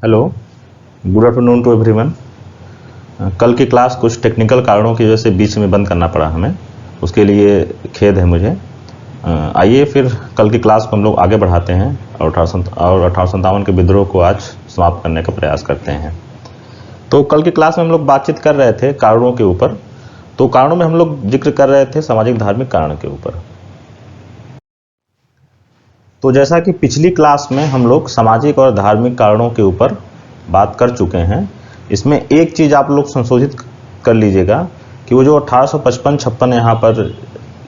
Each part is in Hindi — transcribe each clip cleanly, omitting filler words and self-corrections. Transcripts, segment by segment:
Hello, good afternoon to everyone. कल की क्लास कुछ टेक्निकल कारणों की वजह से बीच में बंद करना पड़ा हमें, उसके लिए खेद है मुझे। आइए फिर कल की क्लास को हम लोग आगे बढ़ाते हैं और 1857 के विद्रोह को आज समाप्त करने का प्रयास करते हैं। तो कल की क्लास में हम लोग बातचीत कर रहे थे कारणों के ऊपर। तो कारणों में हम लोग जिक्र कर रहे थे सामाजिक धार्मिक कारण के ऊपर। तो जैसा कि पिछली क्लास में हम लोग सामाजिक और धार्मिक कारणों के ऊपर बात कर चुके हैं, इसमें एक चीज़ आप लोग संशोधित कर लीजिएगा कि वो जो 1855-56 यहाँ पर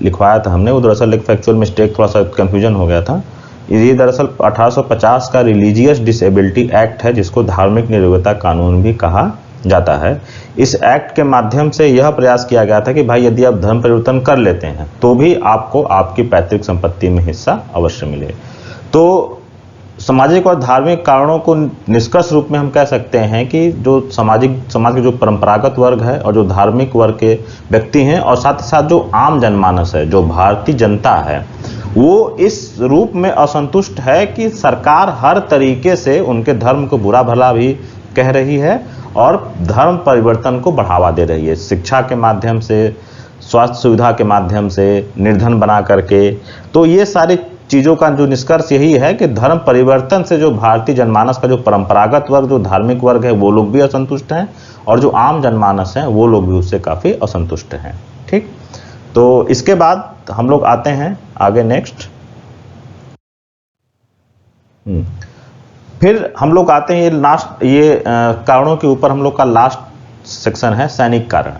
लिखवाया था हमने, वो दरअसल एक फैक्चुअल मिस्टेक, थोड़ा सा कन्फ्यूजन हो गया था। ये दरअसल 1850 का रिलीजियस डिसेबिलिटी एक्ट है, जिसको धार्मिक निरोगता कानून भी कहा जाता है। इस एक्ट के माध्यम से यह प्रयास किया गया था कि भाई यदि आप धर्म परिवर्तन कर लेते हैं तो भी आपको आपकी पैतृक संपत्ति में हिस्सा अवश्य मिले। तो सामाजिक और धार्मिक कारणों को निष्कर्ष रूप में हम कह सकते हैं कि जो समाज के जो परंपरागत वर्ग है और जो धार्मिक वर्ग के व्यक्ति हैं और साथ ही साथ जो आम जनमानस है, जो भारतीय जनता है, वो इस रूप में असंतुष्ट है कि सरकार हर तरीके से उनके धर्म को बुरा भला भी कह रही है और धर्म परिवर्तन को बढ़ावा दे रही है, शिक्षा के माध्यम से, स्वास्थ्य सुविधा के माध्यम से, निर्धन बना करके। तो ये सारी चीज़ों का जो निष्कर्ष यही है कि धर्म परिवर्तन से जो भारतीय जनमानस का जो परंपरागत वर्ग, जो धार्मिक वर्ग है, वो लोग भी असंतुष्ट हैं और जो आम जनमानस हैं वो लोग भी उससे काफ़ी असंतुष्ट हैं। ठीक, तो इसके बाद हम लोग आते हैं आगे नेक्स्ट। फिर हम लोग आते हैं ये कारणों के ऊपर हम लोग का लास्ट सेक्शन है सैनिक कारण।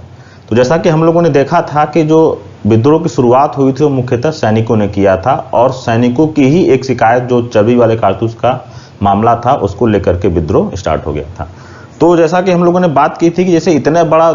तो जैसा कि हम लोगों ने देखा था कि जो विद्रोह की शुरुआत हुई थी वो मुख्यतः सैनिकों ने किया था और सैनिकों की ही एक शिकायत, जो चर्बी वाले कारतूस का मामला था, उसको लेकर के विद्रोह स्टार्ट हो गया था। तो जैसा कि हम लोगों ने बात की थी कि जैसे इतना बड़ा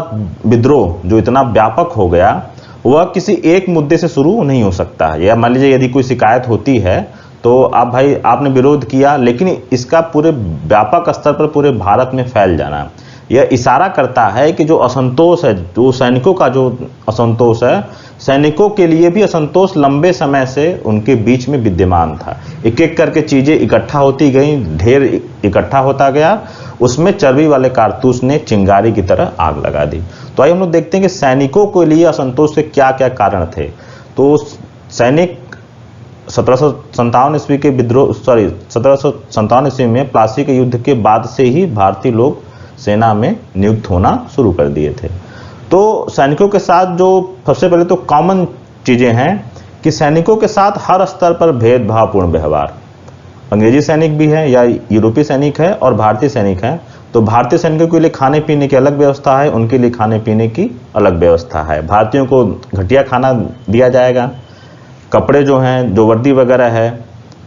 विद्रोह जो इतना व्यापक हो गया, वह किसी एक मुद्दे से शुरू नहीं हो सकता है। या मान लीजिए यदि कोई शिकायत होती है तो आपने विरोध किया, लेकिन इसका पूरे व्यापक स्तर पर पूरे भारत में फैल जाना, यह इशारा करता है कि जो असंतोष है, जो सैनिकों का जो असंतोष है, सैनिकों के लिए भी असंतोष लंबे समय से उनके बीच में विद्यमान था। एक एक करके चीज़ें इकट्ठा होती गई, ढेर इकट्ठा होता गया, उसमें चर्बी वाले कारतूस ने चिंगारी की तरह आग लगा दी। तो आइए हम लोग देखते हैं कि सैनिकों के लिए असंतोष के क्या क्या कारण थे। तो सैनिक 1757 ईस्वी के विद्रोह 1757 ईस्वी में प्लासी के युद्ध के बाद से ही भारतीय लोग सेना में नियुक्त होना शुरू कर दिए थे। तो सैनिकों के साथ जो सबसे पहले तो कॉमन चीज़ें हैं कि सैनिकों के साथ हर स्तर पर भेदभावपूर्ण व्यवहार। अंग्रेजी सैनिक भी है या यूरोपीय सैनिक है और भारतीय सैनिक है। तो भारतीय सैनिकों के लिए खाने पीने की अलग व्यवस्था है, उनके लिए खाने पीने की अलग व्यवस्था है। भारतीयों को घटिया खाना दिया जाएगा, कपड़े जो हैं, जो वर्दी वगैरह है,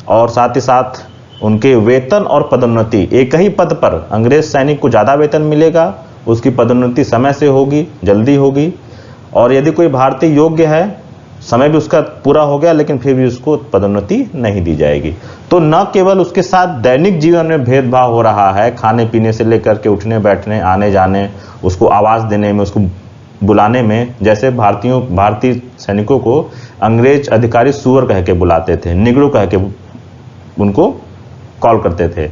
और साथ ही साथ उनके वेतन और पदोन्नति, एक ही पद पर अंग्रेज सैनिक को ज़्यादा वेतन मिलेगा, उसकी पदोन्नति समय से होगी, जल्दी होगी। और यदि कोई भारतीय योग्य है, समय भी उसका पूरा हो गया, लेकिन फिर भी उसको पदोन्नति नहीं दी जाएगी। तो न केवल उसके साथ दैनिक जीवन में भेदभाव हो रहा है, खाने पीने से लेकर के उठने बैठने, आने जाने, उसको आवाज़ देने में, उसको बुलाने में। जैसे भारतीय सैनिकों को अंग्रेज अधिकारी सुअर कह के बुलाते थे, निगरो कह के उनको कॉल करते थे।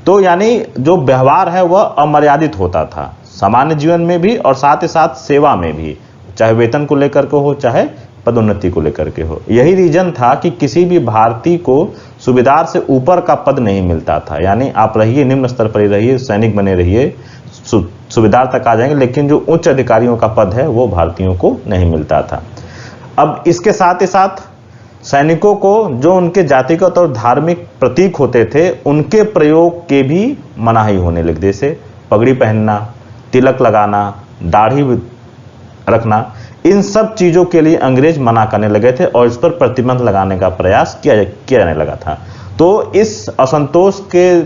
तो यानी जो व्यवहार है वह अमर्यादित होता था, सामान्य जीवन में भी और साथ ही साथ सेवा में भी, चाहे वेतन को लेकर के हो, चाहे पदोन्नति को लेकर के हो। यही रीजन था कि किसी भी भारतीय को सूबेदार से ऊपर का पद नहीं मिलता था। यानी आप रहिए निम्न स्तर पर ही रहिए, सैनिक बने रहिए, सूबेदार तक आ जाएंगे, लेकिन जो उच्च अधिकारियों का पद है वो भारतीयों को नहीं मिलता था। अब इसके साथ ही साथ सैनिकों को जो उनके जातिगत और धार्मिक प्रतीक होते थे, उनके प्रयोग के भी मनाही होने लगी। जैसे पगड़ी पहनना, तिलक लगाना, दाढ़ी रखना, इन सब चीज़ों के लिए अंग्रेज मना करने लगे थे और इस पर प्रतिबंध लगाने का प्रयास किया जाने लगा था। तो इस असंतोष के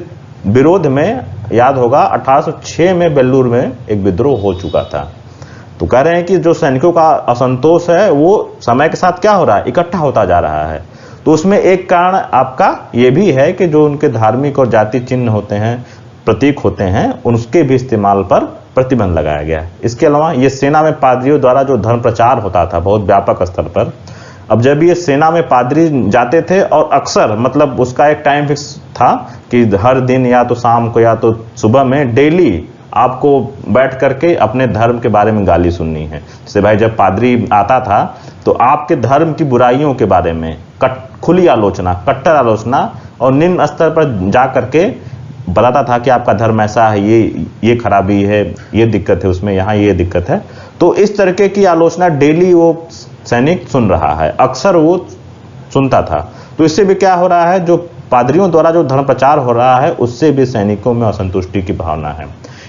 विरोध में, याद होगा, 1806 में बेल्लूर में एक विद्रोह हो चुका था। तो कह रहे हैं कि जो सैनिकों का असंतोष है वो समय के साथ क्या हो रहा है, इकट्ठा होता जा रहा है। तो उसमें एक कारण आपका ये भी है कि जो उनके धार्मिक और जाति चिन्ह होते हैं, प्रतीक होते हैं, उनके भी इस्तेमाल पर प्रतिबंध लगाया गया। इसके अलावा ये सेना में पादरियों द्वारा जो धर्म प्रचार होता था बहुत व्यापक स्तर पर, अब जब ये सेना में पादरी जाते थे और अक्सर मतलब उसका एक टाइम फिक्स था कि हर दिन या तो शाम को या तो सुबह में डेली आपको बैठ करके अपने धर्म के बारे में गाली सुननी है। जैसे भाई जब पादरी आता था तो आपके धर्म की बुराइयों के बारे में खुली आलोचना, कट्टर आलोचना और निम्न स्तर पर जा करके बताता था कि आपका धर्म ऐसा है, ये खराबी है, ये दिक्कत है उसमें, यहाँ ये दिक्कत है। तो इस तरीके की आलोचना डेली वो सैनिक सुन रहा है, अक्सर वो सुनता था। तो इससे भी क्या हो रहा है, जो पादरियों द्वारा जो धर्म प्रचार हो रहा है उससे भी सैनिकों में असंतुष्टि की भावना है।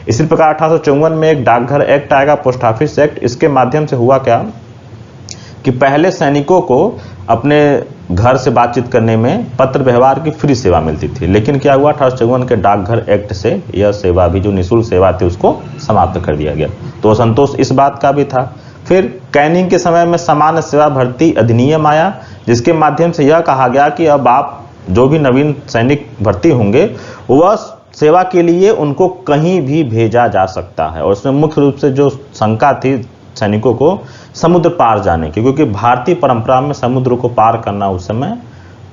इसी प्रकार 1854 में एक डाकघर एक्ट आएगा, पोस्ट ऑफिस एक्ट। इसके माध्यम से हुआ क्या कि पहले सैनिकों को अपने घर से बातचीत करने में पत्र व्यवहार की फ्री सेवा मिलती थी, लेकिन क्या हुआ 1854 के डाकघर एक्ट से यह सेवा भी, जो निःशुल्क सेवा थी, उसको समाप्त कर दिया गया। तो असंतोष इस बात का भी था। फिर कैनिंग के समय में सामान्य सेवा भर्ती अधिनियम आया, जिसके माध्यम से यह कहा गया कि अब आप जो भी नवीन सैनिक भर्ती होंगे वह सेवा के लिए उनको कहीं भी भेजा जा सकता है। और उसमें मुख्य रूप से जो शंका थी सैनिकों को समुद्र पार जाने की, क्योंकि भारतीय परंपरा में समुद्र को पार करना उस समय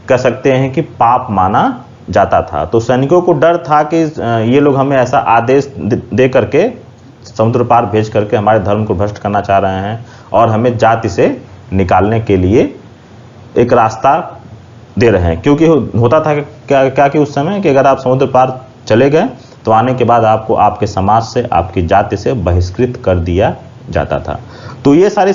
कह सकते हैं कि पाप माना जाता था। तो सैनिकों को डर था कि ये लोग हमें ऐसा आदेश दे करके समुद्र पार भेज करके हमारे धर्म को भ्रष्ट करना चाह रहे हैं और हमें जाति से निकालने के लिए एक रास्ता दे रहे हैं। क्योंकि होता था क्या कि उस समय कि अगर आप समुद्र पार चले गए तो आने के बाद आपको आपके समाज से, आपकी जाति से बहिष्कृत कर दिया जाता था। तो ये सारी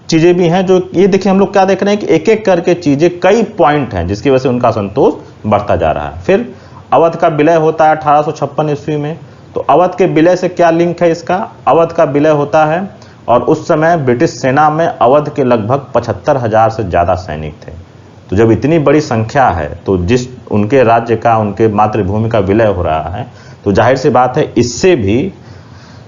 चीजें भी हैं जो ये देखिए हम लोग क्या देख रहे हैं कि एक एक करके चीजें, कई पॉइंट हैं जिसकी वजह से उनका असंतोष बढ़ता जा रहा है। फिर अवध का विलय होता है 1856 ईस्वी में। तो अवध के विलय से क्या लिंक है इसका? अवध का विलय होता है और उस समय ब्रिटिश सेना में अवध के लगभग 75,000 से ज्यादा सैनिक थे। तो जब इतनी बड़ी संख्या है तो जिस उनके राज्य का, उनके मातृभूमि का विलय हो रहा है, तो जाहिर सी बात है इससे भी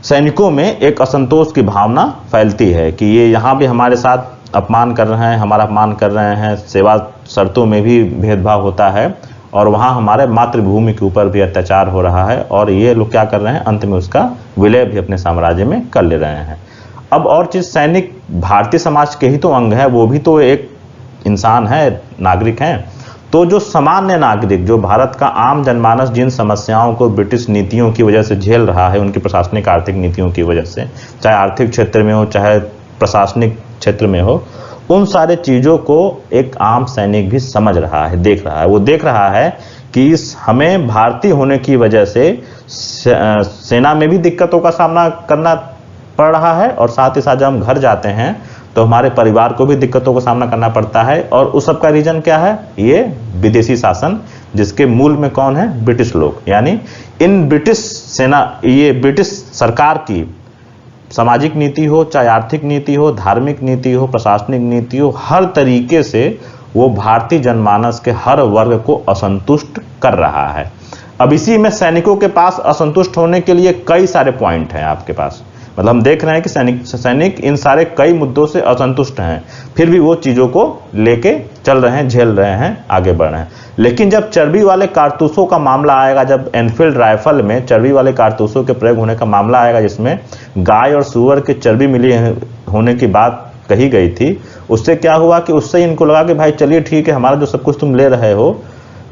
सैनिकों में एक असंतोष की भावना फैलती है कि ये यहाँ भी हमारे साथ अपमान कर रहे हैं, हमारा अपमान कर रहे हैं, सेवा शर्तों में भी भेदभाव होता है और वहाँ हमारे मातृभूमि के ऊपर भी अत्याचार हो रहा है। और ये लोग क्या कर रहे हैं, अंत में उसका विलय भी अपने साम्राज्य में कर ले रहे हैं। अब और चीज़, सैनिक भारतीय समाज के ही तो अंग है, वो भी तो एक इंसान है, नागरिक हैं। तो जो सामान्य नागरिक, जो भारत का आम जनमानस जिन समस्याओं को ब्रिटिश नीतियों की वजह से झेल रहा है, उनकी प्रशासनिक आर्थिक नीतियों की वजह से, चाहे आर्थिक क्षेत्र में हो चाहे प्रशासनिक क्षेत्र में हो, उन सारे चीज़ों को एक आम सैनिक भी समझ रहा है, देख रहा है। वो देख रहा है कि हमें भारतीय होने की वजह से सेना में भी दिक्कतों का सामना करना पड़ रहा है और साथ ही साथ जब हम घर जाते हैं तो हमारे परिवार को भी दिक्कतों का सामना करना पड़ता है। और उस सब का रीजन क्या है? ये विदेशी शासन, जिसके मूल में कौन है? ब्रिटिश लोग। यानी इन ब्रिटिश सेना, ये ब्रिटिश सरकार की सामाजिक नीति हो, चाहे आर्थिक नीति हो, धार्मिक नीति हो, प्रशासनिक नीति हो, हर तरीके से वो भारतीय जनमानस के हर वर्ग को असंतुष्ट कर रहा है। अब इसी में सैनिकों के पास असंतुष्ट होने के लिए कई सारे पॉइंट हैं आपके पास। मतलब हम देख रहे हैं कि सैनिक इन सारे कई मुद्दों से असंतुष्ट हैं, फिर भी वो चीज़ों को लेके चल रहे हैं, झेल रहे हैं, आगे बढ़ रहे हैं। लेकिन जब चर्बी वाले कारतूसों का मामला आएगा, जब एनफील्ड राइफल में चर्बी वाले कारतूसों के प्रयोग होने का मामला आएगा, जिसमें गाय और सूअर की चर्बी मिली होने की बात कही गई थी, उससे क्या हुआ कि उससे इनको लगा कि भाई चलिए ठीक है, हमारा जो सब कुछ तुम ले रहे हो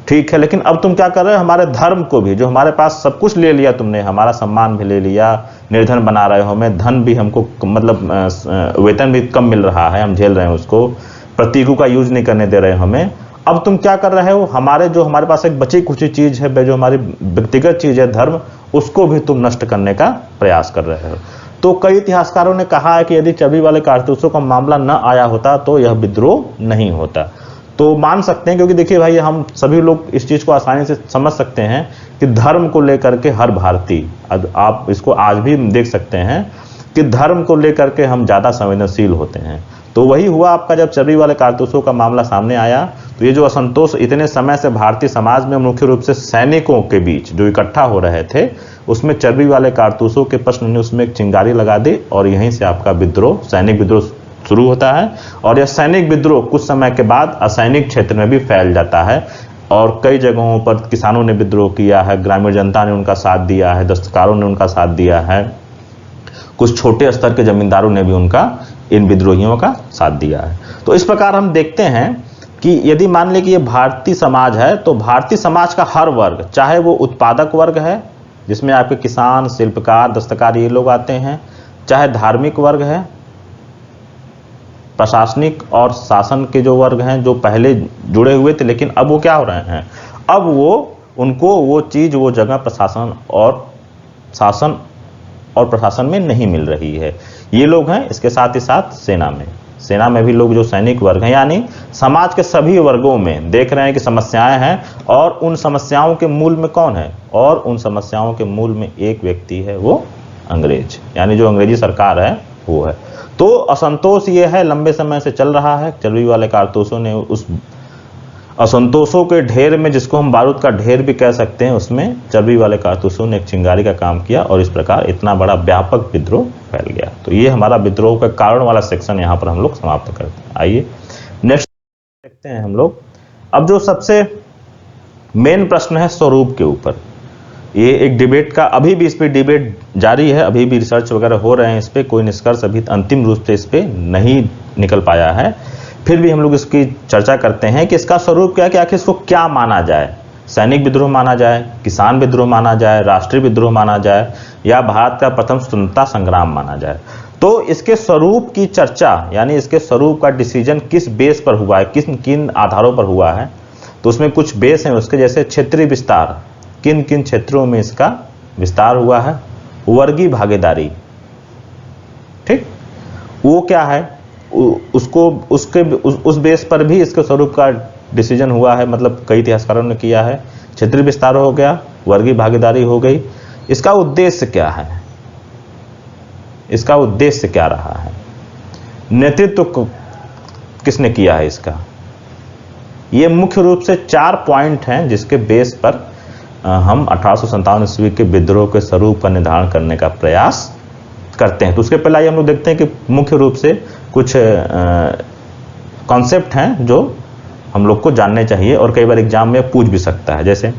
ठीक है, लेकिन अब तुम क्या कर रहे हो, हमारे धर्म को भी, जो हमारे पास सब कुछ ले लिया तुमने, हमारा सम्मान भी ले लिया, निर्धन बना रहे हो हमें, धन भी हमको, मतलब वेतन भी कम मिल रहा है, हम झेल रहे हैं उसको, प्रतीकों का यूज नहीं करने दे रहे हो हमें। अब तुम क्या कर रहे हो, हमारे पास एक बची कुची चीज है, जो हमारी व्यक्तिगत चीज है, धर्म, उसको भी तुम नष्ट करने का प्रयास कर रहे हो। तो कई इतिहासकारों ने कहा है कि यदि चर्बी वाले कारतूसों का मामला न आया होता तो यह विद्रोह नहीं होता। तो मान सकते हैं, क्योंकि देखिए भाई, हम सभी लोग इस चीज़ को आसानी से समझ सकते हैं कि धर्म को लेकर के हर भारतीय, आप इसको आज भी देख सकते हैं कि धर्म को लेकर के हम ज़्यादा संवेदनशील होते हैं। तो वही हुआ आपका, जब चर्बी वाले कारतूसों का मामला सामने आया तो ये जो असंतोष इतने समय से भारतीय समाज में मुख्य रूप से सैनिकों के बीच जो इकट्ठा हो रहे थे, उसमें चर्बी वाले कारतूसों के प्रश्न ने उसमें एक चिंगारी लगा दी और यहीं से आपका विद्रोह, सैनिक विद्रोह शुरू होता है। और यह सैनिक विद्रोह कुछ समय के बाद असैनिक क्षेत्र में भी फैल जाता है और कई जगहों पर किसानों ने विद्रोह किया है, ग्रामीण जनता ने उनका साथ दिया है, दस्तकारों ने उनका साथ दिया है, कुछ छोटे स्तर के जमींदारों ने भी उनका इन विद्रोहियों का साथ दिया है। तो इस प्रकार हम देखते हैं कि यदि मान लें कि ये भारतीय समाज है, तो भारतीय समाज का हर वर्ग, चाहे वो उत्पादक वर्ग है जिसमें आपके किसान, शिल्पकार, दस्तकार ये लोग आते हैं, चाहे धार्मिक वर्ग है, प्रशासनिक और शासन के जो वर्ग हैं जो पहले जुड़े हुए थे, लेकिन अब वो क्या हो रहे हैं, अब वो उनको वो चीज़, वो जगह प्रशासन और प्रशासन में नहीं मिल रही है। ये लोग हैं, इसके साथ ही साथ सेना में भी लोग जो सैनिक वर्ग हैं, यानी समाज के सभी वर्गों में देख रहे हैं कि समस्याएं हैं, और उन समस्याओं के मूल में कौन है, और उन समस्याओं के मूल में एक व्यक्ति है, वो अंग्रेज, यानी जो अंग्रेजी सरकार है वो है। तो असंतोष ये है, लंबे समय से चल रहा है। चर्बी वाले कारतूसों ने उस असंतोषों के ढेर में, जिसको हम बारूद का ढेर भी कह सकते हैं, उसमें चर्बी वाले कारतूसों ने एक चिंगारी का काम किया, और इस प्रकार इतना बड़ा व्यापक विद्रोह फैल गया। तो ये हमारा विद्रोह का कारण वाला सेक्शन यहाँ पर हम लोग समाप्त करते हैं। आइए नेक्स्ट देखते हैं हम लोग। अब जो सबसे मेन प्रश्न है स्वरूप के ऊपर, ये एक डिबेट का, अभी भी इस पे डिबेट जारी है, अभी भी रिसर्च वगैरह हो रहे हैं इस पे, कोई निष्कर्ष अभी अंतिम रूप से इस पे नहीं निकल पाया है। फिर भी हम लोग इसकी चर्चा करते हैं कि इसका स्वरूप क्या है, कि आखिर इसको क्या माना जाए, सैनिक विद्रोह माना जाए, किसान विद्रोह माना जाए, राष्ट्रीय विद्रोह माना जाए, या भारत का प्रथम स्वतंत्रता संग्राम माना जाए। तो इसके स्वरूप की चर्चा, यानी इसके स्वरूप का डिसीजन किस बेस पर हुआ है, किन आधारों पर हुआ है, तो उसमें कुछ बेस हैं उसके, जैसे क्षेत्रीय विस्तार, किन किन क्षेत्रों में इसका विस्तार हुआ है, वर्गीय भागीदारी, ठीक, वो क्या है, उस बेस पर भी इसके स्वरूप का डिसीजन हुआ है, मतलब कई इतिहासकारों ने किया है। क्षेत्रीय विस्तार हो गया, वर्गीय भागीदारी हो गई। इसका उद्देश्य क्या है, इसका उद्देश्य क्या रहा है, नेतृत्व किसने किया है इसका, ये मुख्य रूप से 4 पॉइंट हैं जिसके बेस पर हम 1857 ईस्वी के विद्रोह के स्वरूप का निर्धारण करने का प्रयास करते हैं। तो उसके पहले आइए हम लोग देखते हैं कि मुख्य रूप से कुछ कॉन्सेप्ट हैं जो हम लोग को जानने चाहिए, और कई बार एग्जाम में पूछ भी सकता है। जैसे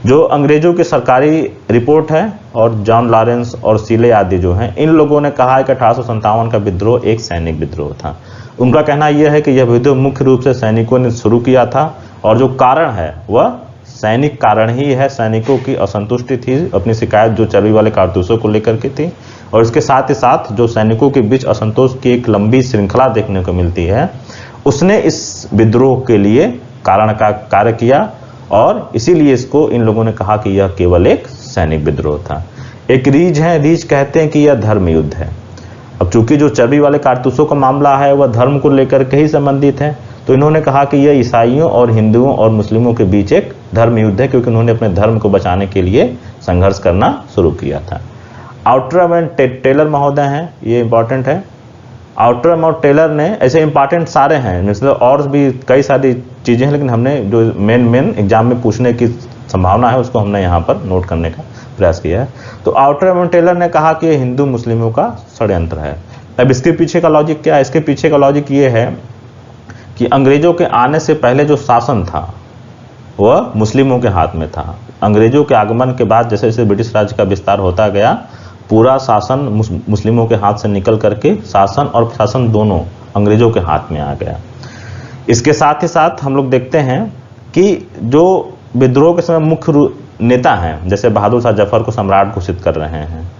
जो अंग्रेजों की सरकारी रिपोर्ट है, और जॉन लॉरेंस और सीले आदि जो हैं, इन लोगों ने कहा है कि 1857 का विद्रोह एक सैनिक विद्रोह था। उनका कहना यह है कि यह विद्रोह मुख्य रूप से सैनिकों ने शुरू किया था, और जो कारण है वह सैनिक कारण ही है। सैनिकों की असंतुष्टि थी, अपनी शिकायत जो चर्बी वाले कारतूसों को लेकर के थी, और इसके साथ ही साथ जो सैनिकों के बीच असंतोष की एक लंबी श्रृंखला देखने को मिलती है, उसने इस विद्रोह के लिए कारण का कार्य किया, और इसीलिए इसको इन लोगों ने कहा कि यह केवल एक सैनिक विद्रोह था। एक रीज है, रीज कहते हैं कि यह धर्म युद्ध है। अब चूंकि जो चर्बी वाले कारतूसों का मामला है वह धर्म को लेकर के ही संबंधित है, तो इन्होंने कहा कि यह ईसाइयों और हिंदुओं और मुस्लिमों के बीच एक धर्म युद्ध है, क्योंकि उन्होंने अपने धर्म को बचाने के लिए संघर्ष करना शुरू किया था। आउटरम एंड टेलर महोदय हैं, ये इंपॉर्टेंट है। आउटरम और टेलर ने, ऐसे इंपॉर्टेंट सारे हैं, मतलब और भी कई सारी चीज़ें हैं, लेकिन हमने जो मेन एग्जाम में पूछने की संभावना है उसको हमने यहाँ पर नोट करने का प्रयास किया है। तो आउटरम और टेलर ने कहा कि हिंदू मुस्लिमों का षड्यंत्र है। अब इसके पीछे का लॉजिक क्या है, इसके पीछे का लॉजिक ये है कि अंग्रेजों के आने से पहले जो शासन था वह मुस्लिमों के हाथ में था। अंग्रेजों के आगमन के बाद जैसे जैसे ब्रिटिश राज का विस्तार होता गया, पूरा शासन मुस्लिमों के हाथ से निकल करके शासन और प्रशासन दोनों अंग्रेजों के हाथ में आ गया। इसके साथ ही साथ हम लोग देखते हैं कि जो विद्रोह के समय मुख्य नेता हैं, जैसे बहादुर शाह जफर को सम्राट घोषित कर रहे हैं,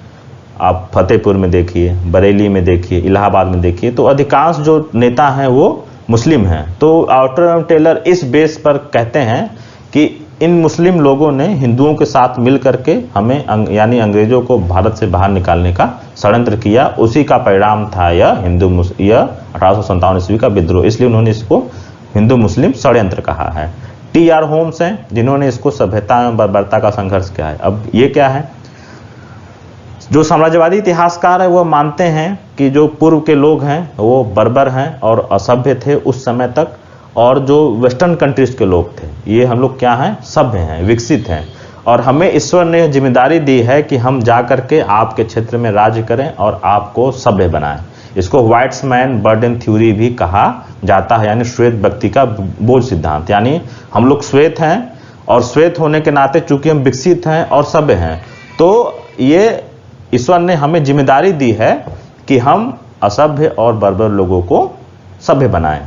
आप फतेहपुर में देखिए, बरेली में देखिए, इलाहाबाद में देखिए, तो अधिकांश जो नेता हैं वो मुस्लिम हैं। तो आउटर टेलर इस बेस पर कहते हैं कि इन मुस्लिम लोगों ने हिंदुओं के साथ मिल करके हमें यानी अंग्रेजों को भारत से बाहर निकालने का षड्यंत्र किया, उसी का परिणाम था यह 1857 ईस्वी का विद्रोह। इसलिए उन्होंने इसको हिंदू मुस्लिम षड्यंत्र कहा है। टी.आर. होम्स हैं जिन्होंने इसको सभ्यता एवं बर्बरता का संघर्ष किया है। अब ये क्या है, जो साम्राज्यवादी इतिहासकार है वह मानते हैं कि जो पूर्व के लोग हैं वो बर्बर हैं और असभ्य थे उस समय तक, और जो वेस्टर्न कंट्रीज के लोग थे ये हम लोग क्या हैं, सभ्य हैं, विकसित हैं, और हमें ईश्वर ने जिम्मेदारी दी है कि हम जा करके आपके क्षेत्र में राज्य करें और आपको सभ्य बनाएं। इसको व्हाइट्समैन बर्डन थ्योरी भी कहा जाता है, यानी श्वेत व्यक्ति का बोझ सिद्धांत। यानी हम लोग श्वेत हैं और श्वेत होने के नाते चूंकि हम विकसित हैं और सभ्य हैं, तो ये ईश्वर ने हमें जिम्मेदारी दी है कि हम असभ्य और बर्बर लोगों को सभ्य बनाएं।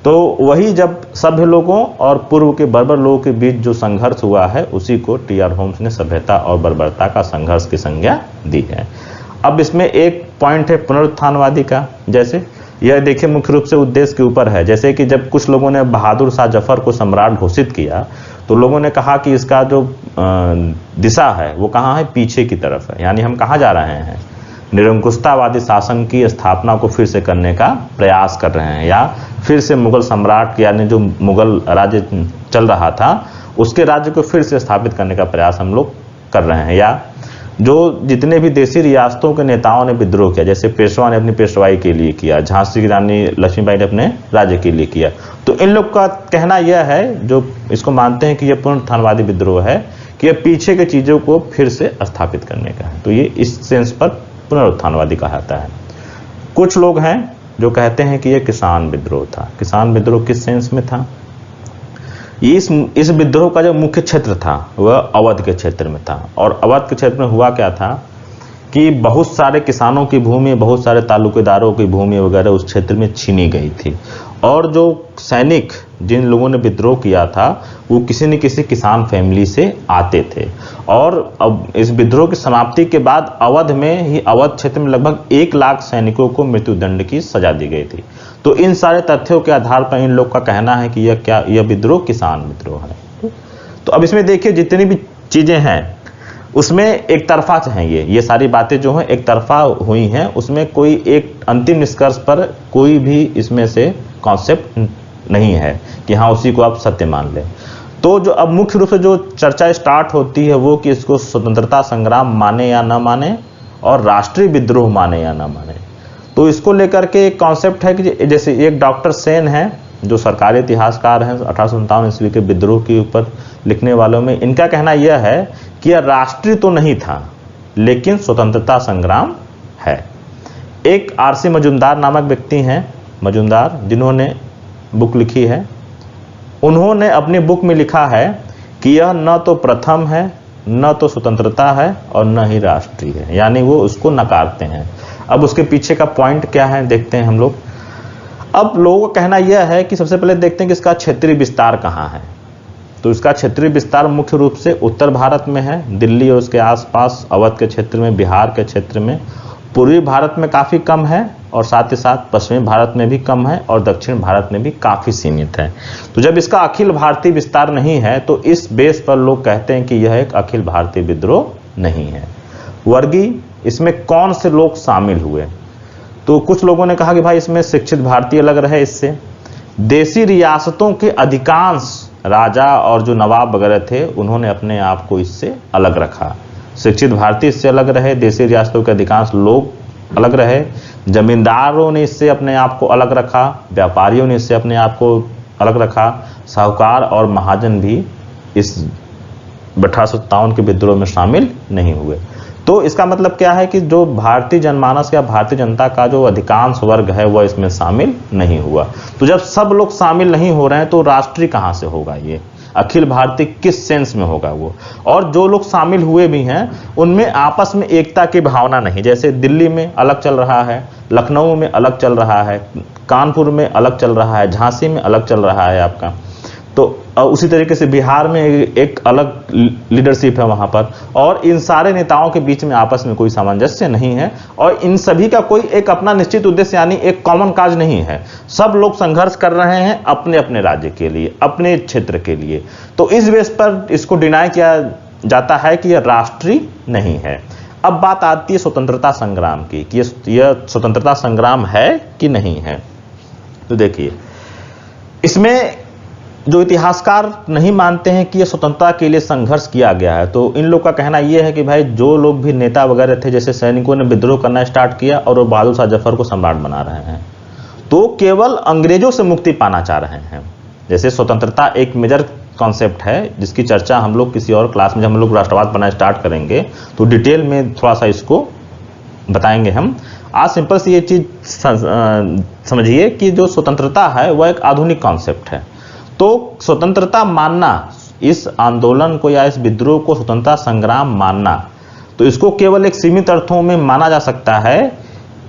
तो वही जब सभ्य लोगों और पूर्व के बर्बर लोगों के बीच जो संघर्ष हुआ है, उसी को टी.आर. होम्स ने सभ्यता और बर्बरता का संघर्ष की संज्ञा दी है। अब इसमें एक पॉइंट है पुनरुत्थानवादी का। जैसे यह देखिए मुख्य रूप से उद्देश्य के ऊपर है। जैसे कि जब कुछ लोगों ने बहादुर शाह जफर को सम्राट घोषित किया, तो लोगों ने कहा कि इसका जो दिशा है वो कहाँ है, पीछे की तरफ है। यानी हम कहाँ जा रहे हैं, निरंकुशतावादी शासन की स्थापना को फिर से करने का प्रयास कर रहे हैं, या फिर से मुगल सम्राट यानी जो मुगल राज्य चल रहा था उसके राज्य को फिर से स्थापित करने का प्रयास हम लोग कर रहे हैं। या जो जितने भी देशी रियासतों के नेताओं ने विद्रोह किया, जैसे पेशवा ने अपनी पेशवाई के लिए किया, झांसी की रानी लक्ष्मीबाई ने अपने राज्य के लिए किया, तो इन लोग का कहना यह है, जो इसको मानते हैं कि यह पुनरुत्थानवादी विद्रोह है, कि यह पीछे की चीज़ों को फिर से स्थापित करने का है। तो ये इस सेंस पर पुनरुत्थानवादी कहा जाता है। कुछ लोग हैं जो कहते हैं कि यह किसान विद्रोह था। किसान विद्रोह किस सेंस में था, इस विद्रोह का जो मुख्य क्षेत्र था वह अवध के क्षेत्र में था। और अवध के क्षेत्र में हुआ क्या था कि बहुत सारे किसानों की भूमि, बहुत सारे तालुकेदारों की भूमि वगैरह उस क्षेत्र में छीनी गई थी। और जो सैनिक जिन लोगों ने विद्रोह किया था वो किसी न किसी किसान फैमिली से आते थे। और अब इस विद्रोह की समाप्ति के बाद अवध में ही, अवध क्षेत्र में लगभग 1 लाख सैनिकों को मृत्युदंड की सजा दी गई थी। तो इन सारे तथ्यों के आधार पर इन लोग का कहना है कि यह विद्रोह किसान विद्रोह है। तो अब इसमें देखिए जितनी भी चीजें हैं उसमें एक तरफा हैं, ये सारी बातें जो हैं एक तरफा हुई हैं। उसमें कोई एक अंतिम निष्कर्ष पर कोई भी इसमें से कॉन्सेप्ट नहीं है कि हाँ उसी को आप सत्य मान लें। तो जो अब मुख्य रूप से जो चर्चा स्टार्ट होती है वो कि इसको स्वतंत्रता संग्राम माने या न माने और राष्ट्रीय विद्रोह माने या न माने। तो इसको लेकर के एक कॉन्सेप्ट है कि जैसे एक डॉक्टर सेन है जो सरकारी इतिहासकार हैं, 1857 ईस्वी के विद्रोह के ऊपर लिखने वालों में, इनका कहना यह है कि यह राष्ट्रीय तो नहीं था लेकिन स्वतंत्रता संग्राम है। एक आर.सी. मजूमदार नामक व्यक्ति हैं, मजूमदार, जिन्होंने बुक लिखी है, उन्होंने अपनी बुक में लिखा है कि यह न तो प्रथम है, न तो स्वतंत्रता है और न ही राष्ट्रीय है, यानी वो उसको नकारते हैं। अब उसके पीछे का पॉइंट क्या है देखते हैं हम लोग। अब लोगों का कहना यह है कि सबसे पहले देखते हैं कि इसका क्षेत्रीय विस्तार कहाँ है। तो इसका क्षेत्रीय विस्तार मुख्य रूप से उत्तर भारत में है, दिल्ली और उसके आसपास, अवध के क्षेत्र में, बिहार के क्षेत्र में, पूर्वी भारत में काफ़ी कम है और साथ ही साथ पश्चिमी भारत में भी कम है और दक्षिण भारत में भी काफ़ी सीमित है। तो जब इसका अखिल भारतीय विस्तार नहीं है तो इस बेस पर लोग कहते हैं कि यह एक अखिल भारतीय विद्रोह नहीं है। वर्गीय, इसमें कौन से लोग शामिल हुए? तो कुछ लोगों ने कहा कि भाई इसमें शिक्षित भारतीय अलग रहे, इससे देशी रियासतों के अधिकांश राजा और जो नवाब वगैरह थे उन्होंने अपने आप को इससे अलग रखा। शिक्षित भारतीय इससे अलग रहे, देशी रियासतों के अधिकांश लोग अलग रहे, जमींदारों ने इससे अपने आप को अलग रखा, व्यापारियों ने इससे अपने आप को अलग रखा, साहूकार और महाजन भी इस 1857 के विद्रोह में शामिल नहीं हुए। तो इसका मतलब क्या है कि जो भारतीय जनमानस या भारतीय जनता का जो अधिकांश वर्ग है वह इसमें शामिल नहीं हुआ। तो जब सब लोग शामिल नहीं हो रहे हैं तो राष्ट्रीय कहाँ से होगा, ये अखिल भारतीय किस सेंस में होगा वो? और जो लोग शामिल हुए भी हैं उनमें आपस में एकता की भावना नहीं। जैसे दिल्ली में अलग चल रहा है, लखनऊ में अलग चल रहा है, कानपुर में अलग चल रहा है, झांसी में अलग चल रहा है आपका। तो उसी तरीके से बिहार में एक अलग लीडरशिप है वहां पर, और इन सारे नेताओं के बीच में आपस में कोई सामंजस्य नहीं है और इन सभी का कोई एक अपना निश्चित उद्देश्य यानी एक कॉमन काज नहीं है। सब लोग संघर्ष कर रहे हैं अपने अपने राज्य के लिए, अपने क्षेत्र के लिए। तो इस बेस पर इसको डिनाई किया जाता है कि यह राष्ट्रीय नहीं है। अब बात आती है स्वतंत्रता संग्राम की कि यह स्वतंत्रता संग्राम है कि नहीं है। तो देखिए इसमें जो इतिहासकार नहीं मानते हैं कि यह स्वतंत्रता के लिए संघर्ष किया गया है, तो इन लोग का कहना यह है कि भाई जो लोग भी नेता वगैरह थे, जैसे सैनिकों ने विद्रोह करना स्टार्ट किया और वो बहादुर शाह जफर को सम्राट बना रहे हैं, तो केवल अंग्रेजों से मुक्ति पाना चाह रहे हैं। जैसे स्वतंत्रता एक मेजर कॉन्सेप्ट है जिसकी चर्चा हम लोग किसी और क्लास में जब हम लोग राष्ट्रवाद बनाना स्टार्ट करेंगे तो डिटेल में थोड़ा सा इसको बताएंगे हम। आज सिंपल सी ये चीज समझिए कि जो स्वतंत्रता है वह एक आधुनिक कॉन्सेप्ट है। तो स्वतंत्रता मानना, इस आंदोलन को या इस विद्रोह को स्वतंत्रता संग्राम मानना, तो इसको केवल एक सीमित अर्थों में माना जा सकता है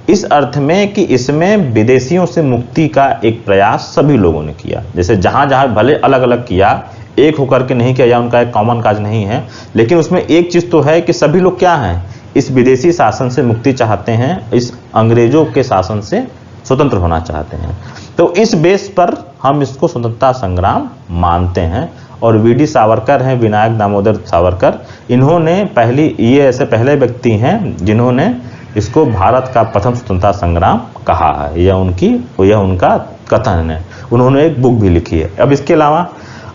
इस अर्थ में कि इसमें विदेशियों से मुक्ति का एक प्रयास सभी लोगों ने किया। जैसे जहां जहां भले अलग अलग किया, एक होकर के नहीं किया या उनका एक कॉमन काज नहीं है, लेकिन उसमें एक चीज तो है कि सभी लोग क्या हैं, इस विदेशी शासन से मुक्ति चाहते हैं, इस अंग्रेजों के शासन से स्वतंत्र होना चाहते हैं। तो इस बेस पर हम इसको स्वतंत्रता संग्राम मानते हैं। और वीडी सावरकर हैं, विनायक दामोदर सावरकर, इन्होंने ये ऐसे पहले व्यक्ति हैं जिन्होंने इसको भारत का प्रथम स्वतंत्रता संग्राम कहा है। यह उनका कथन है। उन्होंने एक बुक भी लिखी है। अब इसके अलावा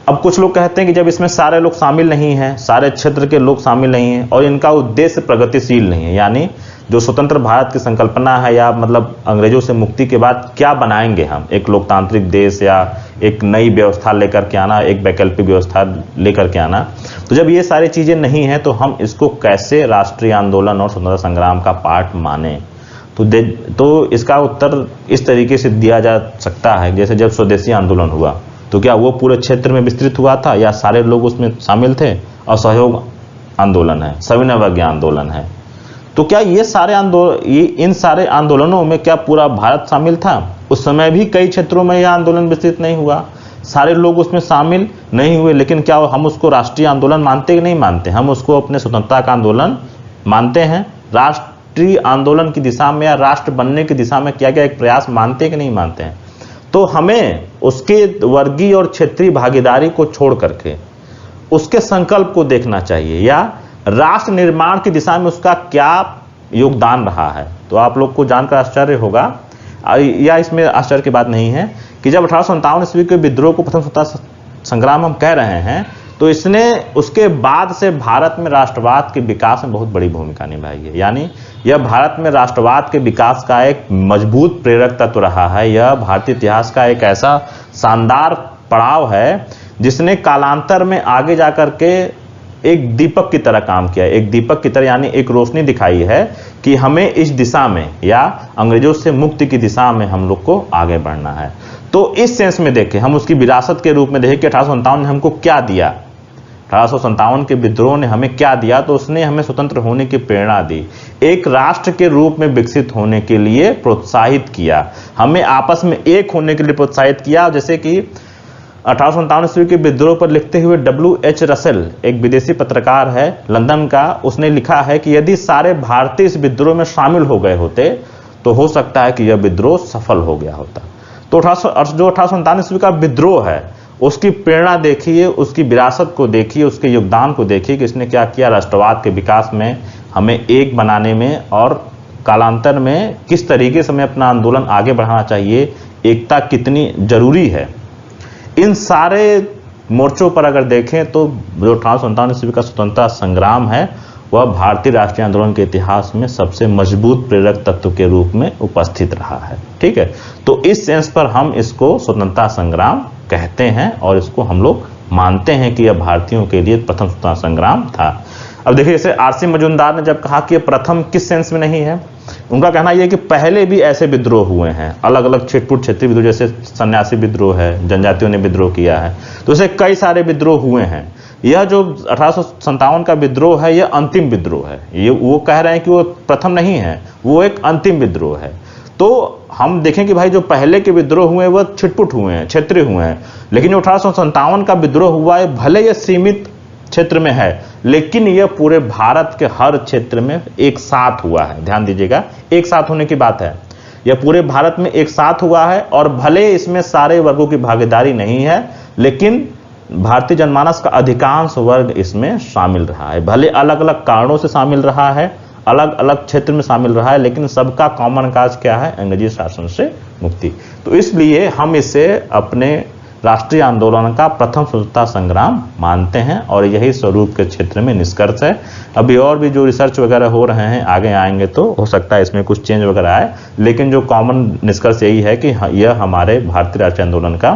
अब कुछ लोग कहते हैं कि जब इसमें सारे लोग शामिल नहीं हैं, सारे क्षेत्र के लोग शामिल नहीं हैं और इनका उद्देश्य प्रगतिशील नहीं है, यानी जो स्वतंत्र भारत की संकल्पना है या मतलब अंग्रेजों से मुक्ति के बाद क्या बनाएंगे हम, एक लोकतांत्रिक देश या एक नई व्यवस्था लेकर के आना, एक वैकल्पिक व्यवस्था लेकर के आना, तो जब ये सारी चीजें नहीं है तो हम इसको कैसे राष्ट्रीय आंदोलन और स्वतंत्रता संग्राम का पार्ट माने। तो इसका उत्तर इस तरीके से दिया जा सकता है, जैसे जब स्वदेशी आंदोलन हुआ तो क्या वो पूरे क्षेत्र में विस्तृत हुआ था या सारे लोग उसमें शामिल थे? असहयोग आंदोलन है, सविनय अवज्ञा आंदोलन है, तो क्या इन सारे आंदोलनों में क्या पूरा भारत शामिल था? उस समय भी कई क्षेत्रों में यह आंदोलन विस्तृत नहीं हुआ, सारे लोग उसमें शामिल नहीं हुए, लेकिन क्या हम उसको राष्ट्रीय आंदोलन मानते कि नहीं मानते? हम उसको अपने स्वतंत्रता का आंदोलन मानते हैं। राष्ट्रीय आंदोलन की दिशा में या राष्ट्र बनने की दिशा में क्या क्या एक प्रयास मानते कि नहीं मानते हैं? तो हमें उसके वर्गीय और क्षेत्रीय भागीदारी को छोड़ करके उसके संकल्प को देखना चाहिए, या राष्ट्र निर्माण की दिशा में उसका क्या योगदान रहा है। तो आप लोग को जानकर आश्चर्य होगा, या इसमें आश्चर्य की बात नहीं है, कि जब 1857 ईस्वी के विद्रोह को प्रथम स्वतंत्रता संग्राम हम कह रहे हैं, तो इसने उसके बाद से भारत में राष्ट्रवाद के विकास में बहुत बड़ी भूमिका निभाई है। यानी यह भारत में राष्ट्रवाद के विकास का एक मजबूत प्रेरक तत्व रहा है। यह भारतीय इतिहास का एक ऐसा शानदार पड़ाव है जिसने कालांतर में आगे जाकर के एक दीपक की तरह काम किया, एक दीपक की तरह, यानी एक रोशनी दिखाई है कि हमें इस दिशा में या अंग्रेजों से मुक्ति की दिशा में हम लोग को आगे बढ़ना है। तो इस सेंस में देखें, हम उसकी विरासत के रूप में देखें कि 1857 ने हमको क्या दिया, 1857 के विद्रोह ने हमें क्या दिया। तो उसने हमें स्वतंत्र होने की प्रेरणा दी, एक राष्ट्र के रूप में विकसित होने के लिए प्रोत्साहित किया, हमें आपस में एक होने के लिए प्रोत्साहित किया। जैसे कि 1857 ईस्वी के विद्रोह पर लिखते हुए W.H. रसेल, एक विदेशी पत्रकार है लंदन का, उसने लिखा है कि यदि सारे भारतीय इस विद्रोह में शामिल हो गए होते तो हो सकता है कि यह विद्रोह सफल हो गया होता। तो जो 1857 ईस्वी का विद्रोह है उसकी प्रेरणा देखिए, उसकी विरासत को देखिए, उसके योगदान को देखिए कि इसने क्या किया राष्ट्रवाद के विकास में, हमें एक बनाने में, और कालांतर में किस तरीके से हमें अपना आंदोलन आगे बढ़ाना चाहिए, एकता कितनी जरूरी है। इन सारे मोर्चों पर अगर देखें तो जो 1857 ईस्वी का स्वतंत्रता संग्राम है वह भारतीय राष्ट्रीय आंदोलन के इतिहास में सबसे मजबूत प्रेरक तत्व के रूप में उपस्थित रहा है। ठीक है, तो इस सेंस पर हम इसको स्वतंत्रता संग्राम कहते हैं और इसको हम लोग मानते हैं कि यह भारतीयों के लिए प्रथम स्वतंत्रता संग्राम था। अब देखिए, जैसे आरसी मजूमदार ने जब कहा कि यह प्रथम किस सेंस में नहीं है, उनका कहना यह है कि पहले भी ऐसे विद्रोह हुए हैं, अलग अलग छिटपुट क्षेत्रीय विद्रोह, जैसे सन्यासी विद्रोह है, जनजातियों ने विद्रोह किया है, तो ऐसे कई सारे विद्रोह हुए हैं। यह जो 1857 का विद्रोह है यह अंतिम विद्रोह है। ये वो कह रहे हैं कि वो प्रथम नहीं है, वो एक अंतिम विद्रोह है। तो हम देखें कि भाई जो पहले के विद्रोह हुए वह छिटपुट हुए हैं, क्षेत्रीय हुए हैं, लेकिन जो 1857 का विद्रोह हुआ है भले यह सीमित क्षेत्र में है लेकिन यह पूरे भारत के हर क्षेत्र में एक साथ हुआ है। ध्यान दीजिएगा, एक साथ होने की बात है, यह पूरे भारत में एक साथ हुआ है। और भले इसमें सारे वर्गों की भागीदारी नहीं है लेकिन भारतीय जनमानस का अधिकांश वर्ग इसमें शामिल रहा है, भले अलग अलग कारणों से शामिल रहा है, अलग अलग क्षेत्र में शामिल रहा है, लेकिन सबका कॉमन काज क्या है, अंग्रेजी शासन से मुक्ति। तो इसलिए हम इसे अपने राष्ट्रीय आंदोलन का प्रथम स्वतंत्रता संग्राम मानते हैं और यही स्वरूप के क्षेत्र में निष्कर्ष है। अभी और भी जो रिसर्च वगैरह हो रहे हैं आगे आएंगे तो हो सकता है इसमें कुछ चेंज वगैरह आए, लेकिन जो कॉमन निष्कर्ष यही है कि यह हमारे भारतीय राष्ट्रीय आंदोलन का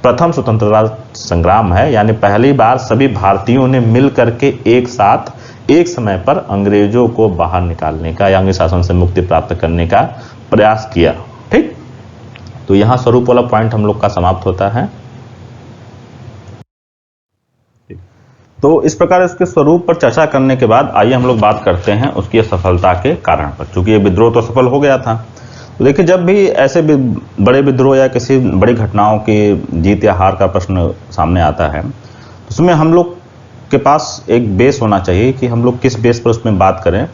प्रथम स्वतंत्रता संग्राम है। यानी पहली बार सभी भारतीयों ने मिल करके एक साथ एक समय पर अंग्रेजों को बाहर निकालने का या अंग्रेज शासन से मुक्ति प्राप्त करने का प्रयास किया। ठीक, तो यहां स्वरूप वाला पॉइंट हम लोग का समाप्त होता है। तो इस प्रकार इसके स्वरूप पर चर्चा करने के बाद आइए हम लोग बात करते हैं उसकी सफलता के कारण पर। चूंकि ये विद्रोह तो सफल हो गया था, तो देखिए, जब भी ऐसे बड़े विद्रोह या किसी बड़ी घटनाओं के जीत या हार का प्रश्न सामने आता है, तो उसमें हम लोग के पास एक बेस होना चाहिए कि हम लोग किस बेस पर उसमें बात करें।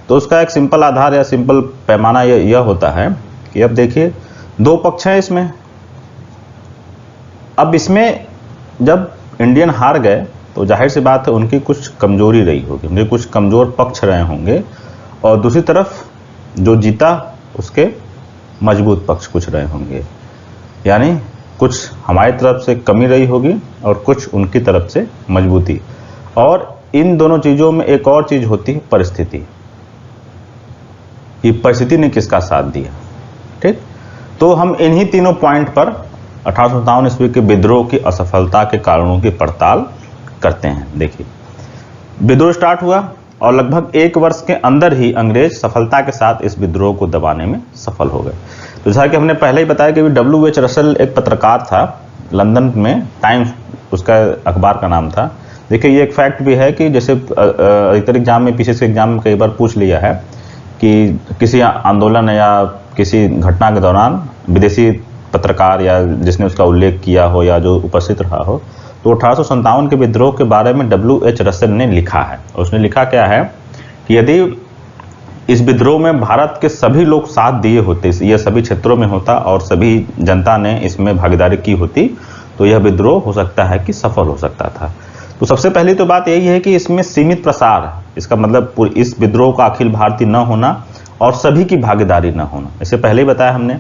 तो उसका एक सिंपल आधार या सिंपल पैमाना यह होता है कि अब देखिए, दो पक्ष हैं इसमें। अब इसमें जब इंडियन हार गए तो जाहिर सी बात है उनकी कुछ कमजोरी रही होगी, उनके कुछ कमजोर पक्ष रहे होंगे, और दूसरी तरफ जो जीता उसके मजबूत पक्ष कुछ रहे होंगे। यानी कुछ हमारी तरफ से कमी रही होगी और कुछ उनकी तरफ से मजबूती। और इन दोनों चीज़ों में एक और चीज़ होती है, परिस्थिति। कि परिस्थिति ने किसका साथ दिया। ठीक, तो हम इन्हीं तीनों पॉइंट पर 1857 ईस्वी के विद्रोह की असफलता के कारणों की पड़ताल करते हैं। देखिए, विद्रोह स्टार्ट हुआ और लगभग 1 वर्ष के अंदर ही अंग्रेज सफलता के साथ इस विद्रोह को दबाने में सफल हो गए। तो जैसा कि हमने पहले ही बताया कि W.H. रसेल एक पत्रकार था लंदन में, टाइम्स उसका अखबार का नाम था। देखिए, ये एक फैक्ट भी है कि जैसे अधिकतर एग्जाम में, पीछे से एग्जाम में कई बार पूछ लिया है कि किसी आंदोलन या किसी घटना के दौरान विदेशी पत्रकार या जिसने उसका उल्लेख किया हो या जो उपस्थित रहा हो, तो 1857 के विद्रोह के बारे में W.H. रसेल ने लिखा है। उसने लिखा क्या है कि यदि इस विद्रोह में भारत के सभी लोग साथ दिए होते, यह सभी क्षेत्रों में होता और सभी जनता ने इसमें भागीदारी की होती, तो यह विद्रोह हो सकता है कि सफल हो सकता था। तो सबसे पहली तो बात यही है कि इसमें सीमित प्रसार, इसका मतलब इस विद्रोह का अखिल भारतीय न होना और सभी की भागीदारी न होना। इससे पहले ही बताया हमने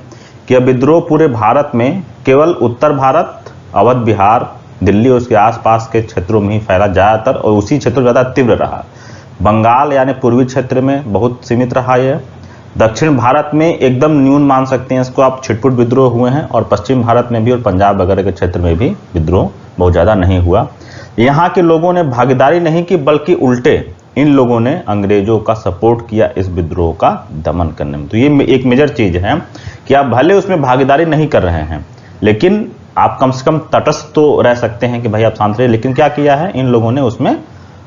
कि यह विद्रोह पूरे भारत में केवल उत्तर भारत, अवध, बिहार, दिल्ली और उसके आसपास के क्षेत्रों में ही फैला ज़्यादातर, और उसी क्षेत्र ज़्यादा तीव्र रहा। बंगाल यानी पूर्वी क्षेत्र में बहुत सीमित रहा यह। दक्षिण भारत में एकदम न्यून मान सकते हैं इसको आप, छिटपुट विद्रोह हुए हैं, और पश्चिम भारत में भी और पंजाब वगैरह के क्षेत्र में भी विद्रोह बहुत ज़्यादा नहीं हुआ। यहाँ के लोगों ने भागीदारी नहीं की, बल्कि उल्टे इन लोगों ने अंग्रेजों का सपोर्ट किया इस विद्रोह का दमन करने में। तो ये एक मेजर चीज़ है कि आप भले उसमें भागीदारी नहीं कर रहे हैं, लेकिन आप कम से कम तटस्थ तो रह सकते हैं कि भाई आप शांत रहिए। लेकिन क्या किया है, इन लोगों ने उसमें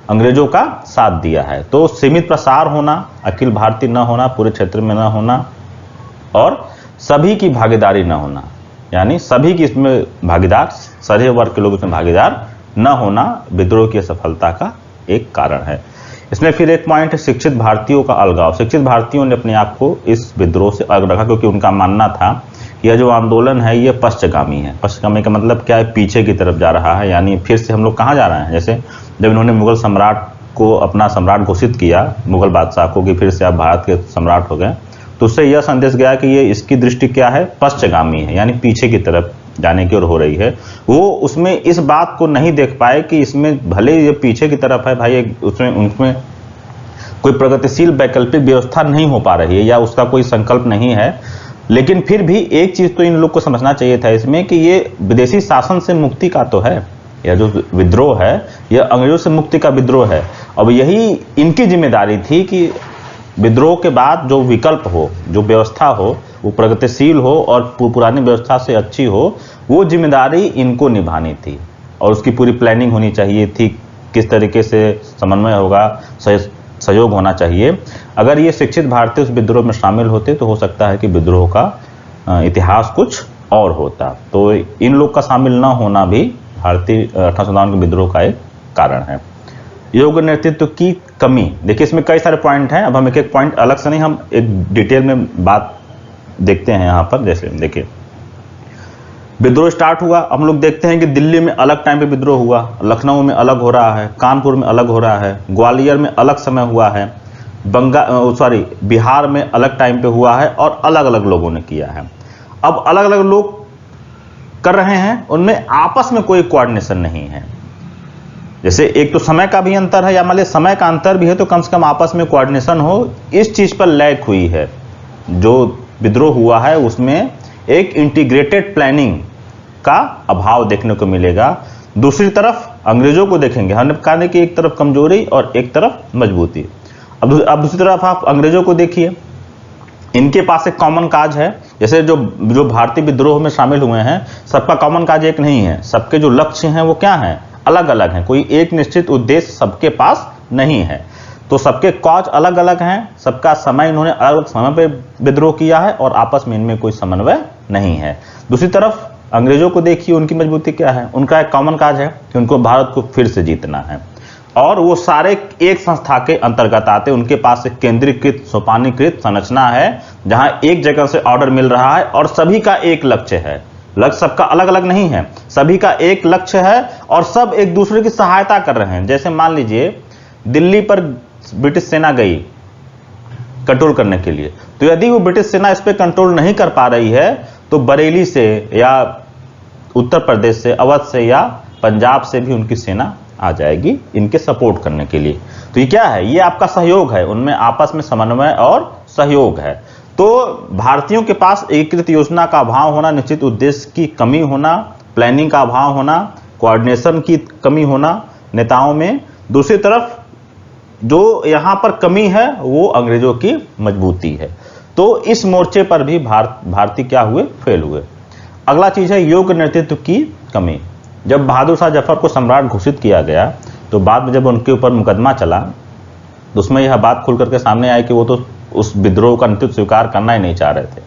अंग्रेजों का साथ दिया है। तो सीमित प्रसार होना, अखिल भारतीय न होना, पूरे क्षेत्र में न होना, और सभी की भागीदारी न होना, यानी सभी की इसमें भागीदार, सारे वर्ग के लोग इसमें भागीदार न होना विद्रोह की असफलता का एक कारण है। इसमें फिर एक पॉइंट है शिक्षित भारतीयों का अलगाव। शिक्षित भारतीयों ने अपने आप को इस विद्रोह से अलग रखा, क्योंकि उनका मानना था कि यह जो आंदोलन है ये पश्चगामी है। पश्चगामी का मतलब क्या है, पीछे की तरफ जा रहा है, यानी फिर से हम लोग कहाँ जा रहे हैं। जैसे जब इन्होंने मुगल सम्राट को अपना सम्राट घोषित किया, मुगल बादशाह को, कि फिर से आप भारत के सम्राट हो गए, तो उससे यह संदेश गया कि ये इसकी दृष्टि क्या है, पश्चगामी है, यानी पीछे की तरफ जाने की ओर हो रही है। वो उसमें इस बात को नहीं देख पाए कि इसमें भले ये पीछे की तरफ है भाई, उसमें कोई प्रगतिशील वैकल्पिक व्यवस्था नहीं हो पा रही है या उसका कोई संकल्प नहीं है। लेकिन फिर भी एक चीज तो इन लोग को समझना चाहिए था इसमें कि ये विदेशी शासन से मुक्ति का तो है, यह जो विद्रोह है यह अंग्रेजों से मुक्ति का विद्रोह है। अब यही इनकी जिम्मेदारी थी कि विद्रोह के बाद जो विकल्प हो, जो व्यवस्था हो, वो प्रगतिशील हो और पुरानी व्यवस्था से अच्छी हो, वो जिम्मेदारी इनको निभानी थी। और उसकी पूरी प्लानिंग होनी चाहिए थी, किस तरीके से समन्वय होगा, सहयोग होना चाहिए। अगर ये शिक्षित भारतीय उस विद्रोह में शामिल होते तो हो सकता है कि विद्रोह का इतिहास कुछ और होता। तो इन लोग का शामिल न होना भी भारतीय 1857 के विद्रोह का एक कारण है। योग्य नेतृत्व की कमी, देखिए इसमें कई सारे पॉइंट हैं। अब हम एक एक पॉइंट अलग से नहीं, हम एक डिटेल में बात देखते हैं यहाँ पर। जैसे देखिए, विद्रोह स्टार्ट हुआ, हम लोग देखते हैं कि दिल्ली में अलग टाइम पे विद्रोह हुआ, लखनऊ में अलग हो रहा है, कानपुर में अलग हो रहा है, ग्वालियर में अलग समय हुआ है, बिहार में अलग टाइम पे हुआ है, और अलग अलग लोगों ने किया है। अब अलग अलग लोग कर रहे हैं, उनमें आपस में कोई कोऑर्डिनेशन नहीं है। जैसे एक तो समय का भी अंतर है, या मान लीजिए समय का अंतर भी है, तो कम से कम आपस में कोऑर्डिनेशन हो, इस चीज पर लैक हुई है। जो विद्रोह हुआ है उसमें एक इंटीग्रेटेड प्लानिंग का अभाव देखने को मिलेगा। दूसरी तरफ अंग्रेजों को देखेंगे, हमने कहा कि एक तरफ कमजोरी और एक तरफ मजबूती। अब दूसरी तरफ आप अंग्रेजों को देखिए, इनके पास एक कॉमन काज है। जैसे जो भारतीय विद्रोह में शामिल हुए हैं, सबका कॉमन काज एक नहीं है, सबके जो लक्ष्य हैं वो क्या हैं, अलग अलग हैं, कोई एक निश्चित उद्देश्य सबके पास नहीं है। तो सबके कॉज अलग अलग हैं, सबका समय इन्होंने अलग अलग समय पे विद्रोह किया है और आपस में इनमें कोई समन्वय नहीं है। दूसरी तरफ अंग्रेजों को देखिए, उनकी मजबूती क्या है, उनका एक कॉमन काज है कि उनको भारत को फिर से जीतना है और वो सारे एक संस्था के अंतर्गत आते हैं। उनके पास एक केंद्रीकृत सोपानीकृत संरचना है जहां एक जगह से ऑर्डर मिल रहा है और सभी का एक लक्ष्य है। लक्ष्य सबका अलग अलग नहीं है, सभी का एक लक्ष्य है और सब एक दूसरे की सहायता कर रहे हैं। जैसे मान लीजिए दिल्ली पर ब्रिटिश सेना गई कंट्रोल करने के लिए, तो यदि वो ब्रिटिश सेना इस पर कंट्रोल नहीं कर पा रही है तो बरेली से या उत्तर प्रदेश से, अवध से या पंजाब से भी उनकी सेना आ जाएगी इनके सपोर्ट करने के लिए। तो ये क्या है, ये आपका सहयोग है, उनमें आपस में समन्वय और सहयोग है। तो भारतीयों के पास एकीकृत योजना का अभाव होना, निश्चित उद्देश्य की कमी होना, प्लानिंग का अभाव होना, कोऑर्डिनेशन की कमी होना नेताओं में। दूसरी तरफ जो यहां पर कमी है वो अंग्रेजों की मजबूती है। तो इस मोर्चे पर भी भारतीय क्या हुए, फेल हुए। अगला चीज है योग्य नेतृत्व की कमी। जब बहादुर शाह जफर को सम्राट घोषित किया गया तो बाद में जब उनके ऊपर मुकदमा चला तो उसमें यह बात खुल करके सामने आई कि वो तो उस विद्रोह का नेतृत्व स्वीकार करना ही नहीं चाह रहे थे।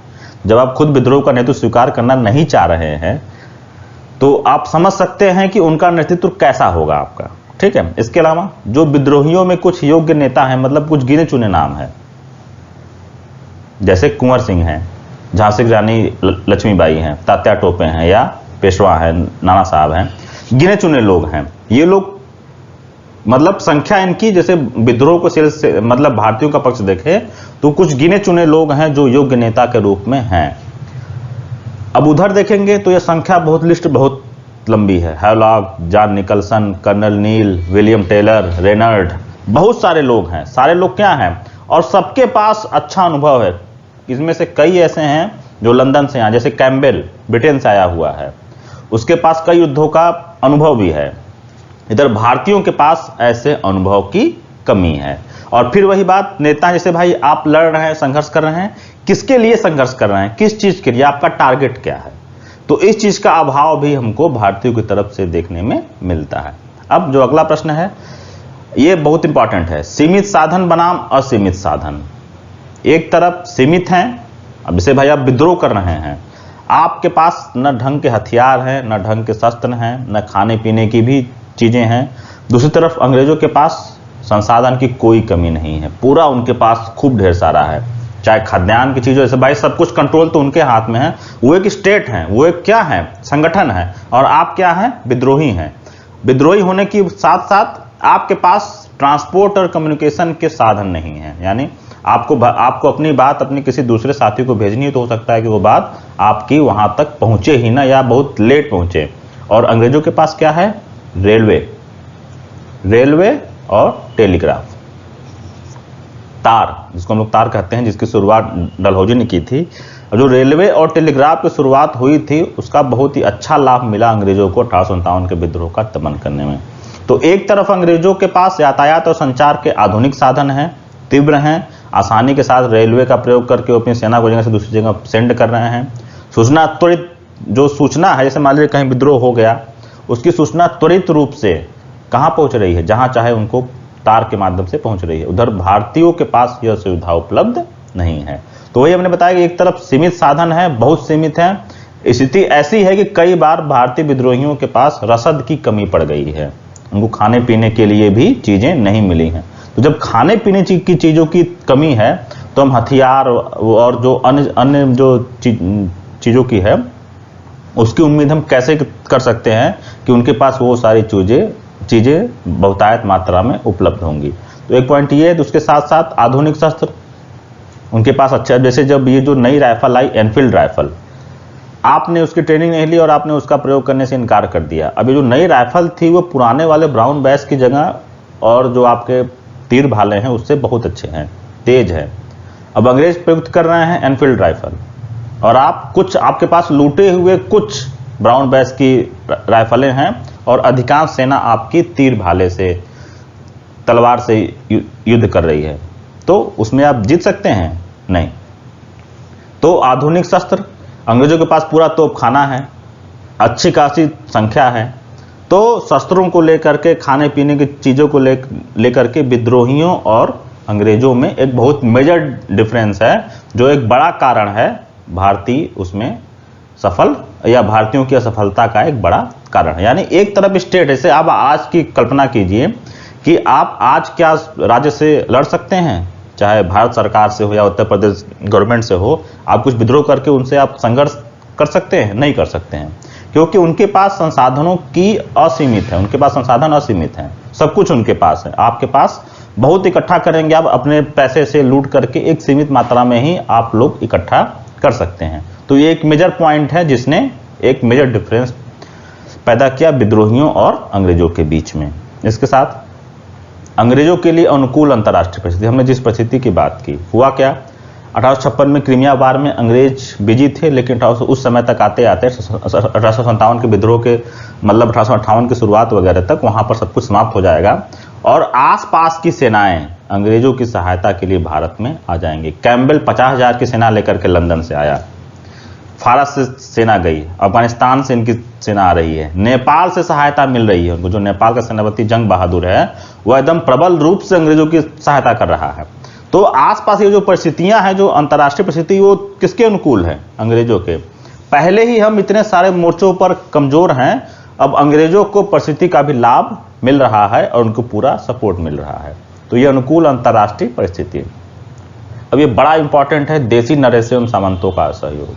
जब आप खुद विद्रोह का नेतृत्व स्वीकार करना नहीं चाह रहे हैं तो आप समझ सकते हैं कि उनका नेतृत्व कैसा होगा आपका, ठीक है। इसके अलावा जो विद्रोहियों में कुछ योग्य नेता हैं, मतलब कुछ गिने चुने नाम हैं, जैसे कुंवर सिंह हैं, झांसी की रानी लक्ष्मीबाई हैं, तात्या टोपे हैं या पेशवा हैं, नाना साहब हैं, गिने चुने लोग हैं। ये लोग मतलब संख्या इनकी जैसे विद्रोह को से मतलब भारतीयों का पक्ष देखे तो कुछ गिने चुने लोग हैं जो योग्य नेता के रूप में हैं। अब उधर देखेंगे तो यह संख्या लिस्ट बहुत लंबी है। हैवलॉक, जॉन निकलसन, कर्नल नील, विलियम टेलर, रेनर्ड, बहुत सारे लोग हैं। सारे लोग क्या हैं और सबके पास अच्छा अनुभव है। इसमें से कई ऐसे हैं जो लंदन से आए, जैसे कैम्बेल ब्रिटेन से आया हुआ है, उसके पास कई युद्धों का अनुभव भी है। इधर भारतीयों के पास ऐसे अनुभव की कमी है। और फिर वही बात, नेता जैसे भाई आप लड़ रहे हैं, संघर्ष कर रहे हैं, किसके लिए संघर्ष कर रहे हैं, किस चीज के लिए, आपका टारगेट क्या है। तो इस चीज का अभाव भी हमको भारतीयों की तरफ से देखने में मिलता है। अब जो अगला प्रश्न है ये बहुत इंपॉर्टेंट है, सीमित साधन बनाम असीमित साधन। एक तरफ सीमित हैं, अब जैसे भाई आप विद्रोह कर रहे हैं, आपके पास न ढंग के हथियार हैं, न ढंग के शस्त्र हैं, न खाने पीने की भी चीजें हैं। दूसरी तरफ अंग्रेजों के पास संसाधन की कोई कमी नहीं है, पूरा उनके पास खूब ढेर सारा है, चाहे खाद्यान्न की चीजों जैसे भाई सब कुछ कंट्रोल तो उनके हाथ में है। वो एक स्टेट है, वो एक क्या है, संगठन है, और आप क्या हैं, विद्रोही हैं। विद्रोही होने के साथ साथ आपके पास ट्रांसपोर्ट और कम्युनिकेशन के साधन नहीं है, यानी आपको अपनी बात अपने किसी दूसरे साथी को भेजनी है तो हो सकता है कि वो बात आपकी वहां तक पहुंचे ही ना, या बहुत लेट पहुंचे। और अंग्रेजों के पास क्या है, रेलवे और टेलीग्राफ, तार, जिसको हम लोग तार कहते हैं, जिसकी शुरुआत डलहौजी ने की थी। जो रेलवे और टेलीग्राफ की शुरुआत हुई थी उसका बहुत ही अच्छा लाभ मिला अंग्रेजों को 1857 के विद्रोह का दमन करने में। तो एक तरफ अंग्रेजों के पास यातायात और संचार के आधुनिक साधन हैं, तीव्र हैं, आसानी के साथ रेलवे का प्रयोग करके अपनी सेना को जगह से दूसरी जगह सेंड कर रहे हैं। सूचना त्वरित, जो सूचना है, जैसे मान लीजिए कहीं विद्रोह हो गया, उसकी सूचना त्वरित रूप से कहाँ पहुंच रही है, जहां चाहे उनको तार के माध्यम से पहुंच रही है। उधर भारतीयों के पास यह सुविधा उपलब्ध नहीं है। तो वही हमने बताया कि एक तरफ सीमित साधन है, बहुत सीमित है। स्थिति ऐसी है कि कई बार भारतीय विद्रोहियों के पास रसद की कमी पड़ गई है, उनको खाने पीने के लिए भी चीजें नहीं मिली हैं। तो जब खाने पीने की चीजों की कमी है तो हम हथियार और जो अन्य जो चीजों की है उसकी उम्मीद हम कैसे कर सकते हैं कि उनके पास वो सारी चीजें बहुतायत मात्रा में उपलब्ध होंगी। तो एक पॉइंट ये है। तो उसके साथ साथ आधुनिक शस्त्र उनके पास अच्छा, जैसे जब ये जो नई राइफल आई, एनफील्ड राइफल, आपने उसकी ट्रेनिंग नहीं ली और आपने उसका प्रयोग करने से इनकार कर दिया। अभी जो नई राइफल थी वो पुराने वाले ब्राउन बैस की जगह और जो आपके तीर भाले हैं उससे बहुत अच्छे हैं, तेज है। अब अंग्रेज प्रयुक्त कर रहे हैं एनफील्ड राइफल, और आपके पास लूटे हुए कुछ ब्राउन बैस की राइफलें हैं और अधिकांश सेना आपकी तीर भाले से, तलवार से युद्ध कर रही है। तो उसमें आप जीत सकते हैं? नहीं। तो आधुनिक शस्त्र, अंग्रेजों के पास पूरा तोपखाना है, अच्छी खासी संख्या है, तो शस्त्रों को लेकर के, खाने पीने की चीज़ों को लेकर के विद्रोहियों और अंग्रेजों में एक बहुत मेजर डिफरेंस है, जो एक बड़ा कारण है भारतीय उसमें सफल या भारतीयों की असफलता का एक बड़ा कारण है। यानी एक तरफ स्टेट है, जैसे आप आज की कल्पना कीजिए कि आप आज क्या राज्य से लड़ सकते हैं, चाहे भारत सरकार से हो या उत्तर प्रदेश गवर्नमेंट से हो, आप कुछ विद्रोह करके उनसे आप संघर्ष कर सकते हैं? नहीं कर सकते हैं, क्योंकि उनके पास संसाधनों की असीमित है, उनके पास संसाधन असीमित हैं, सब कुछ उनके पास है। आपके पास बहुत इकट्ठा करेंगे आप अपने पैसे से लूट करके, एक सीमित मात्रा में ही आप लोग इकट्ठा कर सकते हैं। तो ये एक मेजर पॉइंट है जिसने एक मेजर डिफरेंस पैदा किया विद्रोहियों और अंग्रेजों के बीच में। इसके साथ अंग्रेजों के लिए अनुकूल अंतर्राष्ट्रीय परिस्थिति, हमने जिस परिस्थिति की बात की, हुआ क्या, 1856 में क्रीमिया वार में अंग्रेज बिजी थे, लेकिन उस समय तक आते आते 1857 के विद्रोह के मतलब 1858 की शुरुआत वगैरह तक वहां पर सब कुछ समाप्त हो जाएगा और आसपास की सेनाएं अंग्रेजों की सहायता के लिए भारत में आ जाएंगे। कैम्बेल 50,000 की सेना लेकर के लंदन से आया, फारस से सेना गई, अफगानिस्तान से इनकी सेना आ रही है, नेपाल से सहायता मिल रही है उनको, जो नेपाल का सेनापति जंग बहादुर है वह एकदम प्रबल रूप से अंग्रेजों की सहायता कर रहा है। तो आसपास ये जो परिस्थितियां हैं, जो अंतर्राष्ट्रीय परिस्थिति, वो किसके अनुकूल है? अंग्रेजों के। पहले ही हम इतने सारे मोर्चों पर कमजोर हैं, अब अंग्रेजों को परिस्थिति का भी लाभ मिल रहा है और उनको पूरा सपोर्ट मिल रहा है। तो ये अनुकूल अंतर्राष्ट्रीय परिस्थिति। अब ये बड़ा इंपॉर्टेंट है, देसी नरेश एवं सामंतों का सहयोग।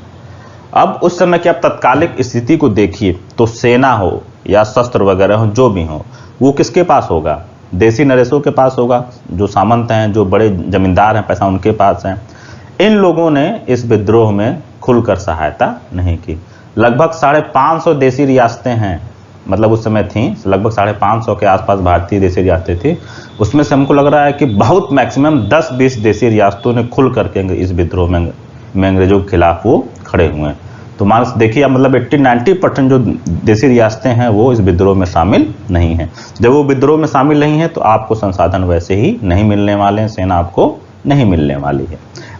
अब उस समय की आप तत्कालिक स्थिति को देखिए तो सेना हो या शस्त्र वगैरह हो, जो भी हो, वो किसके पास होगा? देसी नरेशों के पास होगा, जो सामंत हैं, जो बड़े जमींदार हैं, पैसा उनके पास है। इन लोगों ने इस विद्रोह में खुलकर सहायता नहीं की। लगभग 550 देसी रियासतें हैं, मतलब उस समय थी, लगभग 550 के आसपास भारतीय देसी रियासतें थी। उसमें से हमको लग रहा है कि बहुत मैक्सिमम 10-20 देसी रियासतों ने खुल करके इस विद्रोह में अंग्रेजों के खिलाफ वो खड़े हुए। तो मान देखिए, मतलब 80-90% जो देसी रियासतें हैं वो इस विद्रोह में शामिल नहीं हैं। जब वो विद्रोह में शामिल नहीं है तो आपको संसाधन वैसे ही नहीं मिलने वाले हैं, सेना आपको नहीं मिलने वाली है।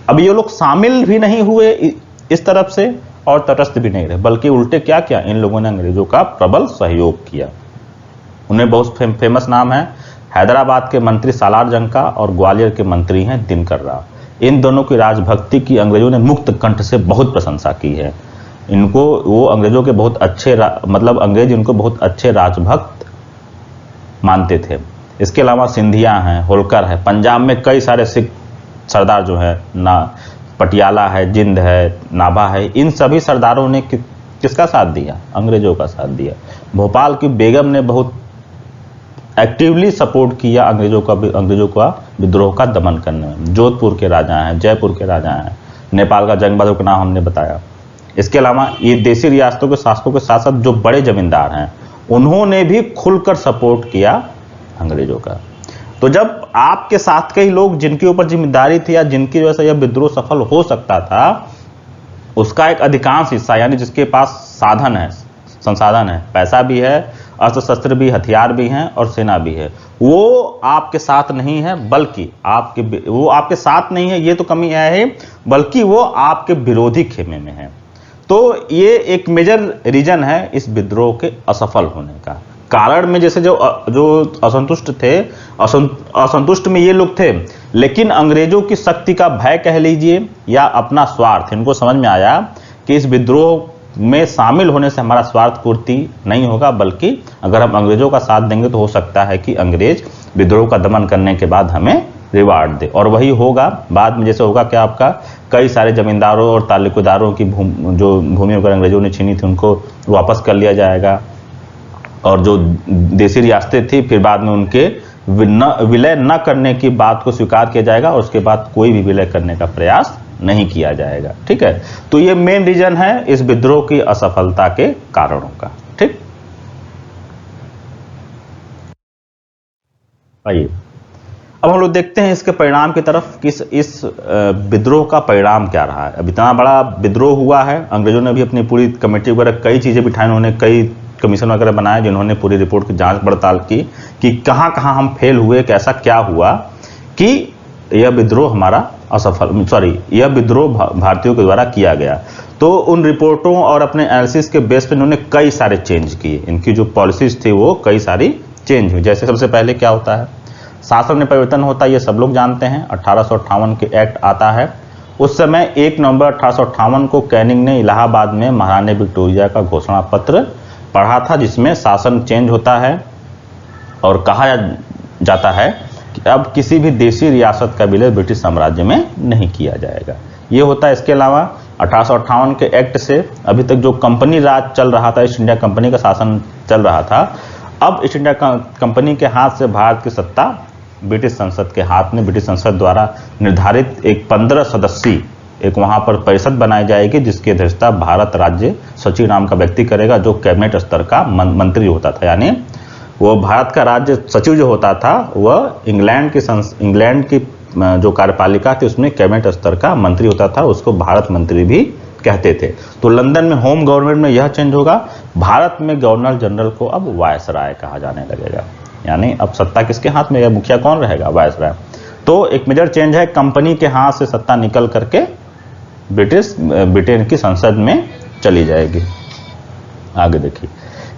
अब ये लोग शामिल भी नहीं हुए इस तरफ से और तटस्थ भी नहीं रहे, बल्कि उल्टे क्या किया, इन लोगों ने अंग्रेजों का प्रबल सहयोग किया। उन्हें बहुत फेमस नाम है, हैदराबाद के मंत्री सालार जंग का और ग्वालियर के मंत्री हैं दिनकर राव। इन दोनों की राजभक्ति की अंग्रेजों ने मुक्त कंठ से बहुत प्रशंसा की है। इनको वो अंग्रेजों के बहुत अच्छे मतलब अंग्रेज इनको बहुत अच्छे राजभक्त मानते थे। इसके अलावा सिंधिया हैं, होलकर है, पंजाब में कई सारे सिख सरदार जो है ना, पटियाला है, जिंद है, नाभा है, इन सभी सरदारों ने किसका साथ दिया? अंग्रेजों का साथ दिया। भोपाल की बेगम ने बहुत एक्टिवली सपोर्ट किया अंग्रेजों का विद्रोह का दमन करने में। जोधपुर के राजा हैं, जयपुर के राजा हैं, नेपाल का जंग बहादुर का नाम हमने बताया। इसके अलावा ये देसी रियासतों के शासकों के साथ साथ जो बड़े जमींदार हैं उन्होंने भी खुलकर सपोर्ट किया अंग्रेजों का। तो जब आपके साथ के ही लोग जिनके ऊपर जिम्मेदारी थी या जिनकी वजह से यह विद्रोह सफल हो सकता था, उसका एक अधिकांश हिस्सा, यानी जिसके पास साधन है, संसाधन है, पैसा भी है, अस्त्र शस्त्र भी, हथियार भी हैं और सेना भी है, वो आपके साथ नहीं है, बल्कि वो आपके साथ नहीं है, ये तो कमी है, बल्कि वो आपके विरोधी खेमे में है। तो ये एक मेजर रीजन है इस विद्रोह के असफल होने का। कारण में जैसे जो असंतुष्ट थे, असंतुष्ट में ये लोग थे, लेकिन अंग्रेजों की शक्ति का भय कह लीजिए या अपना स्वार्थ, इनको समझ में आया कि इस विद्रोह में शामिल होने से हमारा स्वार्थ पूर्ति नहीं होगा, बल्कि अगर हम अंग्रेजों का साथ देंगे तो हो सकता है कि अंग्रेज विद्रोह का दमन करने के बाद हमें रिवार्ड दे। और वही होगा बाद में। जैसे होगा क्या, आपका कई सारे जमींदारों और तालुकेदारों की जो भूमि वगैरह अंग्रेजों ने छीनी थी उनको वापस कर लिया जाएगा, और जो देसी रियासतें थी फिर बाद में उनके विलय न करने की बात को स्वीकार किया जाएगा और उसके बाद कोई भी विलय करने का प्रयास नहीं किया जाएगा। ठीक है, तो ये मेन रीजन है इस विद्रोह की असफलता के कारणों का। ठीक, आइए अब हम लोग देखते हैं इसके परिणाम की तरफ कि इस विद्रोह का परिणाम क्या रहा है। अब इतना बड़ा विद्रोह हुआ है, अंग्रेजों ने भी अपनी पूरी कमेटी वगैरह कई चीजें बिठाई, उन्होंने कई कमीशन वगैरह बनाए जिन्होंने पूरी रिपोर्ट की जांच पड़ताल की कि कहां कहां हम फेल हुए, कैसा क्या हुआ कि यह विद्रोह हमारा यह विद्रोह भारतीयों के द्वारा किया गया। तो उन रिपोर्टों और अपने एनालिसिस के बेस पे इन्होंने कई सारे चेंज किए, इनकी जो पॉलिसीज थी वो कई सारी चेंज हुई। जैसे सबसे पहले क्या होता है, शासन में परिवर्तन होता है, ये सब लोग जानते हैं। 1858 के एक्ट आता है। उस समय 1 नवंबर 1858 को कैनिंग ने इलाहाबाद में महारानी विक्टोरिया का घोषणा पत्र पढ़ा था, जिसमें शासन चेंज होता है और कहा जाता है कि अब किसी भी देशी रियासत का विलय ब्रिटिश साम्राज्य में नहीं किया जाएगा। ये होता है। इसके अलावा 1858 के एक्ट से अभी तक जो कंपनी राज चल रहा था, ईस्ट इंडिया कंपनी का शासन चल रहा था, अब ईस्ट इंडिया कंपनी के हाथ से भारत की सत्ता ब्रिटिश संसद के हाथ में, ब्रिटिश संसद द्वारा निर्धारित एक 15 सदस्यीय एक वहां पर परिषद बनाई जाएगी, जिसकी अध्यक्षता भारत राज्य सचिव नाम का व्यक्ति करेगा, जो कैबिनेट स्तर का मंत्री होता था। यानी वो भारत का राज्य सचिव जो होता था वह इंग्लैंड की जो कार्यपालिका थी उसमें कैबिनेट स्तर का मंत्री होता था, उसको भारत मंत्री भी कहते थे। तो लंदन में होम गवर्नमेंट में यह चेंज होगा। भारत में गवर्नर जनरल को अब वायसराय कहा जाने लगेगा, यानी अब सत्ता किसके हाथ में है, मुखिया कौन रहेगा, वायसराय। तो एक मेजर चेंज है, कंपनी के हाथ से सत्ता निकल करके ब्रिटेन की संसद में चली जाएगी। आगे देखिए,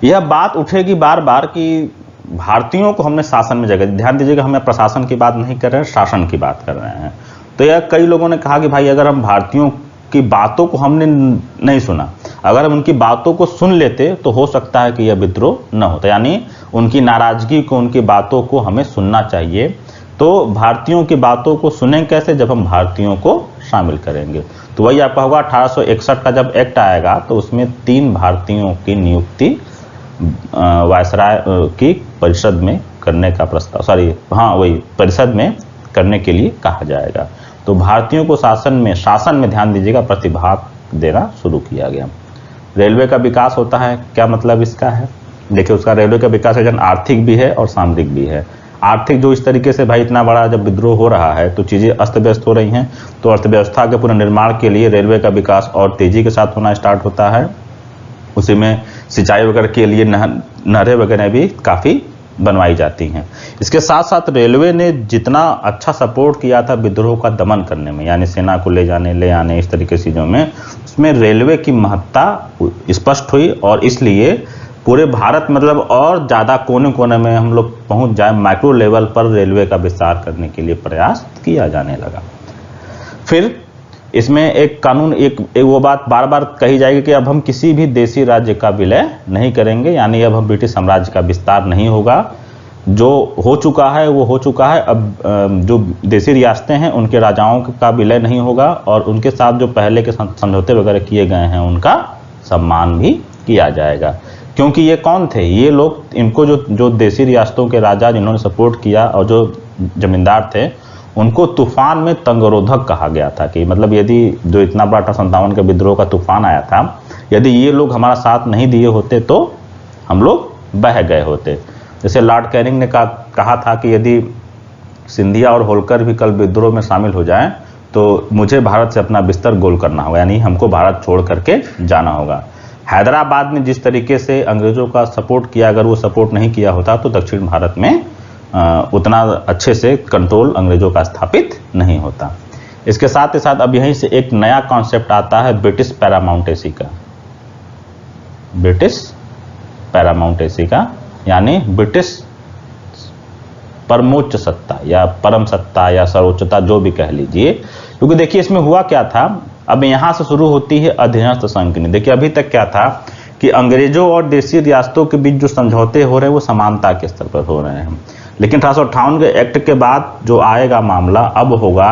यह बात उठेगी बार बार कि भारतीयों को हमने शासन में जगह, ध्यान दीजिएगा हमें प्रशासन की बात नहीं कर रहे हैं, शासन की बात कर रहे हैं। तो यह कई लोगों ने कहा कि भाई अगर हम भारतीयों की बातों को हमने नहीं सुना, अगर हम उनकी बातों को सुन लेते तो हो सकता है कि यह विद्रोह न होता, यानी उनकी नाराजगी को, उनकी बातों को हमें सुनना चाहिए। तो भारतीयों की बातों को सुने कैसे, जब हम भारतीयों को शामिल करेंगे। तो वही आपका होगा 1861 का जब एक्ट आएगा तो उसमें 3 भारतीयों की नियुक्ति वायसराय की परिषद में करने का प्रस्ताव, वही परिषद में करने के लिए कहा जाएगा। तो भारतीयों को शासन में ध्यान दीजिएगा प्रतिभाग देना शुरू किया गया। रेलवे का विकास होता है, क्या मतलब इसका है, देखिए उसका रेलवे का विकास है आर्थिक भी है और सामरिक भी है। आर्थिक जो इस तरीके से भाई इतना बड़ा जब विद्रोह हो रहा है तो चीज़ें अस्त व्यस्त हो रही हैं, तो अर्थव्यवस्था के पुनर्निर्माण के लिए रेलवे का विकास और तेजी के साथ होना स्टार्ट होता है। उसी में सिंचाई वगैरह के लिए नहरें वगैरह भी काफ़ी बनवाई जाती हैं। इसके साथ साथ रेलवे ने जितना अच्छा सपोर्ट किया था विद्रोह का दमन करने में, यानी सेना को ले आने इस तरीके की चीज़ों में, उसमें रेलवे की महत्ता स्पष्ट हुई और इसलिए पूरे भारत मतलब और ज़्यादा कोने कोने में हम लोग पहुंच जाए, माइक्रो लेवल पर रेलवे का विस्तार करने के लिए प्रयास किया जाने लगा। फिर इसमें एक कानून, एक वो बात बार बार कही जाएगी कि अब हम किसी भी देशी राज्य का विलय नहीं करेंगे, यानी अब हम ब्रिटिश साम्राज्य का विस्तार नहीं होगा। जो हो चुका है वो हो चुका है। अब जो देशी रियासतें हैं उनके राजाओं का विलय नहीं होगा और उनके साथ जो पहले के समझौते वगैरह किए गए हैं उनका सम्मान भी किया जाएगा। क्योंकि ये कौन थे, ये लोग, इनको जो देशी रियासतों के राजा जिन्होंने सपोर्ट किया और जो जमींदार थे उनको तूफान में तंगरोधक कहा गया था। कि मतलब यदि जो इतना बड़ा 1857 का विद्रोह का तूफान आया था, यदि ये लोग हमारा साथ नहीं दिए होते तो हम लोग बह गए होते। जैसे लॉर्ड कैनिंग ने कहा था कि यदि सिंधिया और होलकर भी कल विद्रोह में शामिल हो जाएं तो मुझे भारत से अपना बिस्तर गोल करना होगा, यानी हमको भारत छोड़ करके जाना होगा। हैदराबाद ने जिस तरीके से अंग्रेजों का सपोर्ट किया, अगर वो सपोर्ट नहीं किया होता तो दक्षिण भारत में उतना अच्छे से कंट्रोल अंग्रेजों का स्थापित नहीं होता। इसके साथ ही साथ अब यहीं से एक नया कॉन्सेप्ट आता है ब्रिटिश पैरामाउंटेसी का। ब्रिटिश पैरामाउंटेसी का यानी ब्रिटिश परमोच्च सत्ता या परम सत्ता या सर्वोच्चता, जो भी कह लीजिए। क्योंकि देखिए इसमें हुआ क्या था, अब यहां से शुरू होती है अधीनस्थ संघनी। देखिए अभी तक क्या था कि अंग्रेजों और देशी रियासतों के बीच जो समझौते हो रहे हैं वो समानता के स्तर पर हो रहे हैं, लेकिन 1858 के एक्ट के बाद जो आएगा मामला अब होगा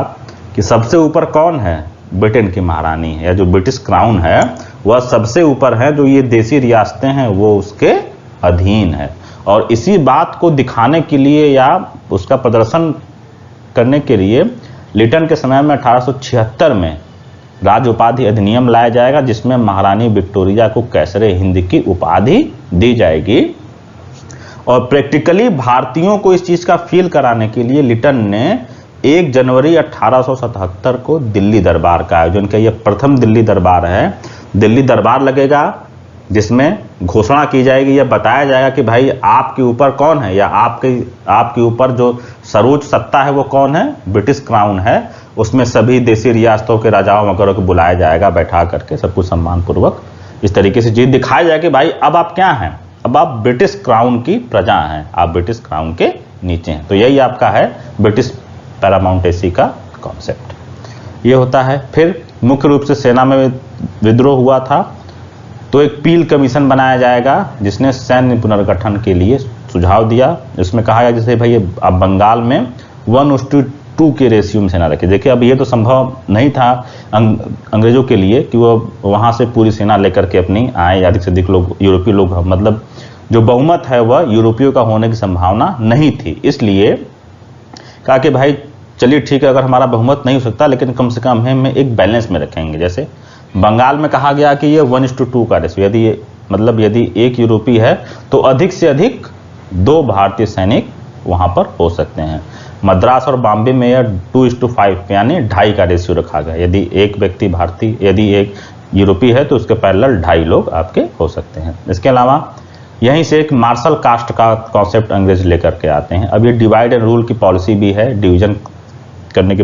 कि सबसे ऊपर कौन है, ब्रिटेन की महारानी है, या जो ब्रिटिश क्राउन है वह सबसे ऊपर है, जो ये देशी रियासतें हैं वो उसके अधीन है। और इसी बात को दिखाने के लिए या उसका प्रदर्शन करने के लिए लिटन के समय में 1876 में राज उपाधि अधिनियम लाया जाएगा, जिसमें महारानी विक्टोरिया को कैसरे हिंद की उपाधि दी जाएगी। और प्रैक्टिकली भारतीयों को इस चीज का फील कराने के लिए लिटन ने 1 जनवरी 1877 को दिल्ली दरबार का आयोजन किया। यह प्रथम दिल्ली दरबार है। दिल्ली दरबार लगेगा जिसमें घोषणा की जाएगी या बताया जाएगा कि भाई आपके ऊपर कौन है, या आपके ऊपर जो सर्वोच्च सत्ता है वो कौन है, ब्रिटिश क्राउन है। उसमें सभी देशी रियासतों के राजाओं वगैरह को बुलाया जाएगा, बैठा करके सब कुछ सम्मान पूर्वक इस तरीके से चीज दिखाया जाए कि भाई अब आप क्या हैं, अब आप ब्रिटिश क्राउन की प्रजा हैं, आप ब्रिटिश क्राउन के नीचे हैं। तो यही आपका है ब्रिटिश पैरामाउंटेसी का कॉन्सेप्ट, ये होता है। फिर मुख्य रूप से सेना में विद्रोह हुआ था तो एक पील कमीशन बनाया जाएगा जिसने सैन्य पुनर्गठन के लिए सुझाव दिया। इसमें कहा गया जैसे भाई आप बंगाल में 1:2 के रेशियो में सेना रखे। देखिए अब ये तो संभव नहीं था अंग्रेजों के लिए कि वो वहाँ से पूरी सेना लेकर के अपनी आए, अधिक से अधिक लोग यूरोपीय लोग, मतलब जो बहुमत है वह यूरोपियों का होने की संभावना नहीं थी। इसलिए कहा कि भाई चलिए ठीक है, अगर हमारा बहुमत नहीं हो सकता लेकिन कम से कम हम एक बैलेंस में रखेंगे। जैसे बंगाल में कहा गया कि ये 1:2 का रेशियो, यदि एक यूरोपी है तो अधिक से अधिक 2 भारतीय सैनिक वहां पर हो सकते हैं। मद्रास और बॉम्बे में यह 2:5 यानी 2.5 का रेशियो रखा गया। यदि एक व्यक्ति भारतीय, यदि एक यूरोपी है तो उसके पैरेलल 2.5 लोग आपके हो सकते हैं। इसके अलावा यहीं से एक मार्शल कास्ट का कॉन्सेप्ट अंग्रेज लेकर के आते हैं। अब ये डिवाइड एंड रूल की पॉलिसी भी है, डिवीजन करने की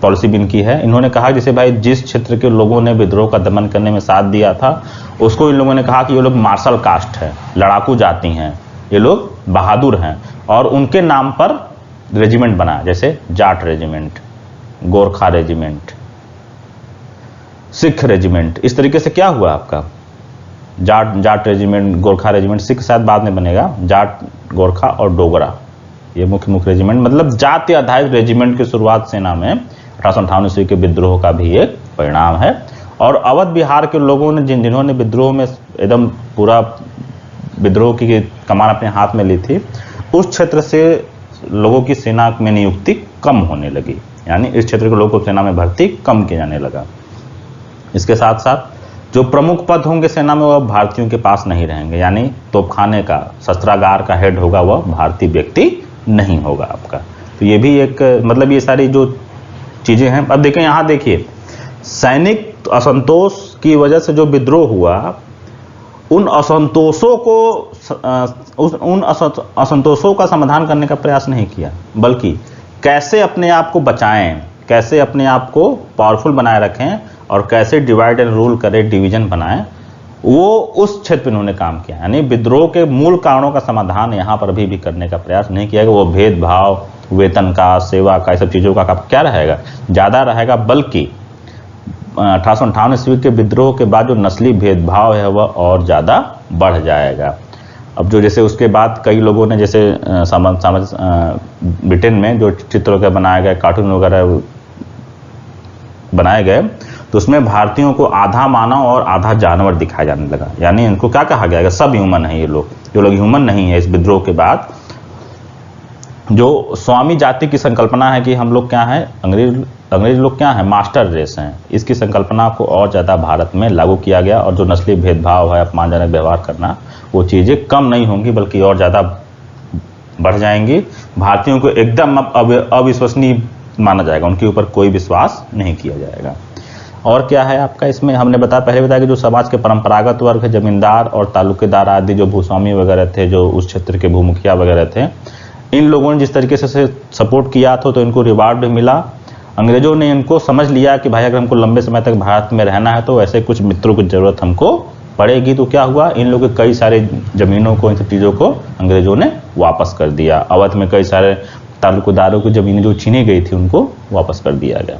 पॉलिसी भी इनकी है। इन्होंने कहा जैसे भाई जिस क्षेत्र के लोगों ने विद्रोह का दमन करने में साथ दिया था उसको इन लोगों ने कहा कि ये लोग मार्शल कास्ट है, लड़ाकू जाति हैं, ये लोग बहादुर हैं, और उनके नाम पर रेजिमेंट बनाया, जैसे Jat regiment, Gorkha regiment, Sikh regiment. इस तरीके से क्या हुआ आपका जाट रेजिमेंट, गोरखा रेजिमेंट, सिख शायद बाद में बनेगा, जाट, गोरखा और डोगरा, ये मुख्य रेजिमेंट, मतलब जाति आधारित रेजिमेंट की शुरुआत सेना में 1858 ईस्वी के विद्रोह का भी एक परिणाम है। और अवध बिहार के लोगों ने जिन्होंने विद्रोह में एकदम पूरा विद्रोह की कमान अपने हाथ में ली थी, उस क्षेत्र से लोगों की सेना में नियुक्ति कम होने लगी, यानी इस क्षेत्र के लोगों को सेना में भर्ती कम किया जाने लगा। इसके साथ साथ जो प्रमुख पद होंगे सेना में वह भारतीयों के पास नहीं रहेंगे, यानी तोपखाने का, शस्त्रागार का हेड होगा वह भारतीय व्यक्ति नहीं होगा आपका। तो ये भी एक मतलब ये सारी जो चीजें हैं। अब देखें यहाँ, देखिए सैनिक असंतोष की वजह से जो विद्रोह हुआ, उन असंतोषों का समाधान करने का प्रयास नहीं किया, बल्कि कैसे अपने आप को बचाएं, कैसे अपने आप को पावरफुल बनाए रखें और कैसे डिवाइड एंड रूल करें, डिवीजन बनाएं, वो उस क्षेत्र में उन्होंने काम किया। यानी विद्रोह के मूल कारणों का समाधान यहाँ पर अभी भी करने का प्रयास नहीं किया गया। वो भेदभाव, वेतन का, सेवा का, सब चीज़ों का क्या रहेगा, ज़्यादा रहेगा, बल्कि 1858 ईस्वी के विद्रोह के बाद जो नस्ली भेदभाव है वह और ज़्यादा बढ़ जाएगा। अब जो जैसे उसके बाद कई लोगों ने जैसे ब्रिटेन में जो चित्र वगैरह बनाए गए, कार्टून वगैरह बनाए गए, तो उसमें भारतीयों को आधा मानव और आधा जानवर दिखाया जाने लगा। यानी इनको क्या कहा गया, सब ह्यूमन है, ये लोग जो लोग ह्यूमन नहीं है। इस विद्रोह के बाद जो स्वामी जाति की संकल्पना है कि हम लोग क्या हैं, अंग्रेज लोग क्या हैं, मास्टर रेस हैं, इसकी संकल्पना को और ज़्यादा भारत में लागू किया गया। और जो नस्ली भेदभाव है, अपमानजनक व्यवहार करना, वो चीज़ें कम नहीं होंगी बल्कि और ज़्यादा बढ़ जाएंगी। भारतीयों को एकदम अविश्वसनीय माना जाएगा, उनके ऊपर कोई विश्वास नहीं किया जाएगा। और क्या है आपका इसमें, हमने पहले बताया कि जो समाज के परंपरागत वर्ग है, जमींदार और तालुकेदार आदि जो भूस्वामी वगैरह थे, जो उस क्षेत्र के भूमुखिया वगैरह थे, इन लोगों ने जिस तरीके से सपोर्ट किया था तो इनको रिवार्ड भी मिला। अंग्रेजों ने इनको समझ लिया कि भाई अगर हमको लंबे समय तक भारत में रहना है तो ऐसे कुछ मित्रों की जरूरत हमको पड़ेगी। तो क्या हुआ, इन लोगों के कई सारे जमीनों को, इन सब चीज़ों को अंग्रेजों ने वापस कर दिया। अवध में कई सारे तालुकेदारों की जमीनें जो छीनी गई थी उनको वापस कर दिया गया।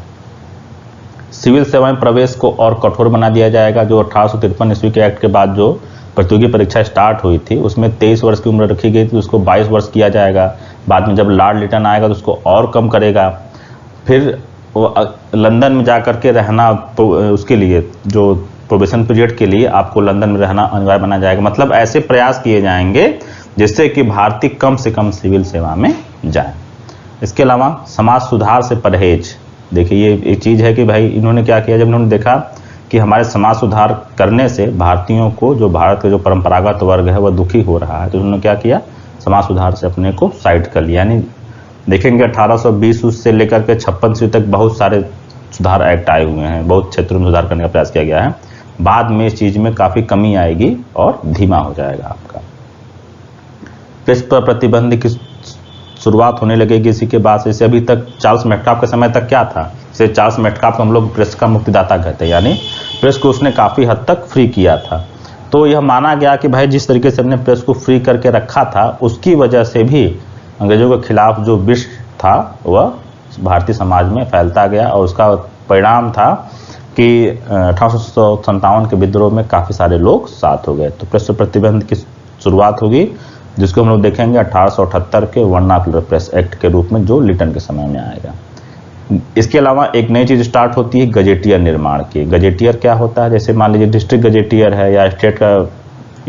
सिविल सेवाएं प्रवेश को और कठोर बना दिया जाएगा। जो 1853 ईस्वी के एक्ट के बाद जो प्रतियोगी परीक्षा स्टार्ट हुई थी उसमें 23 वर्ष की उम्र रखी गई थी, उसको 22 वर्ष किया जाएगा। बाद में जब लॉर्ड लिटन आएगा तो उसको और कम करेगा। फिर वो लंदन में जाकर के रहना, उसके लिए जो प्रोबेशन पीरियड के लिए आपको लंदन में रहना अनिवार्य बना जाएगा। मतलब ऐसे प्रयास किए जाएंगे जिससे कि भारतीय कम से कम सिविल सेवा में जाए। इसके अलावा समाज सुधार से परहेज, देखिए ये एक चीज़ है कि भाई इन्होंने क्या किया, जब इन्होंने देखा कि हमारे समाज सुधार करने से भारतीयों को, जो भारत के जो परंपरागत वर्ग है वह दुखी हो रहा है, तो उन्होंने क्या किया, समाज सुधार से अपने को साइड कर लिया। यानी देखेंगे 1820 से लेकर के 56 ईस्वी तक बहुत सारे सुधार एक्ट आए हुए हैं, बहुत क्षेत्रों में सुधार करने का प्रयास किया गया है। बाद में इस चीज़ में काफ़ी कमी आएगी और धीमा हो जाएगा आपका। प्रेस पर प्रतिबंध की शुरुआत होने लगेगी इसी के बाद से। इसे अभी तक चार्ल्स मेटकाफ के समय तक क्या था, इसे चार्ल्स मेटकाफ को हम लोग प्रेस का मुक्तिदाता कहते हैं, यानी प्रेस को उसने काफ़ी हद तक फ्री किया था। तो यह माना गया कि भाई जिस तरीके से हमने प्रेस को फ्री करके रखा था, उसकी वजह से भी अंग्रेजों के खिलाफ जो विष था वह भारतीय समाज में फैलता गया, और उसका परिणाम था कि 1857 के विद्रोह में काफ़ी सारे लोग साथ हो गए। तो प्रेस पर प्रतिबंध की शुरुआत होगी, जिसको हम लोग देखेंगे 1878 के वर्नाक्युलर प्रेस एक्ट के रूप में, जो लिटन के समय में आएगा। इसके अलावा एक नई चीज़ स्टार्ट होती है गजेटियर निर्माण की। गजेटियर क्या होता है, जैसे मान लीजिए डिस्ट्रिक्ट गजेटियर है या स्टेट का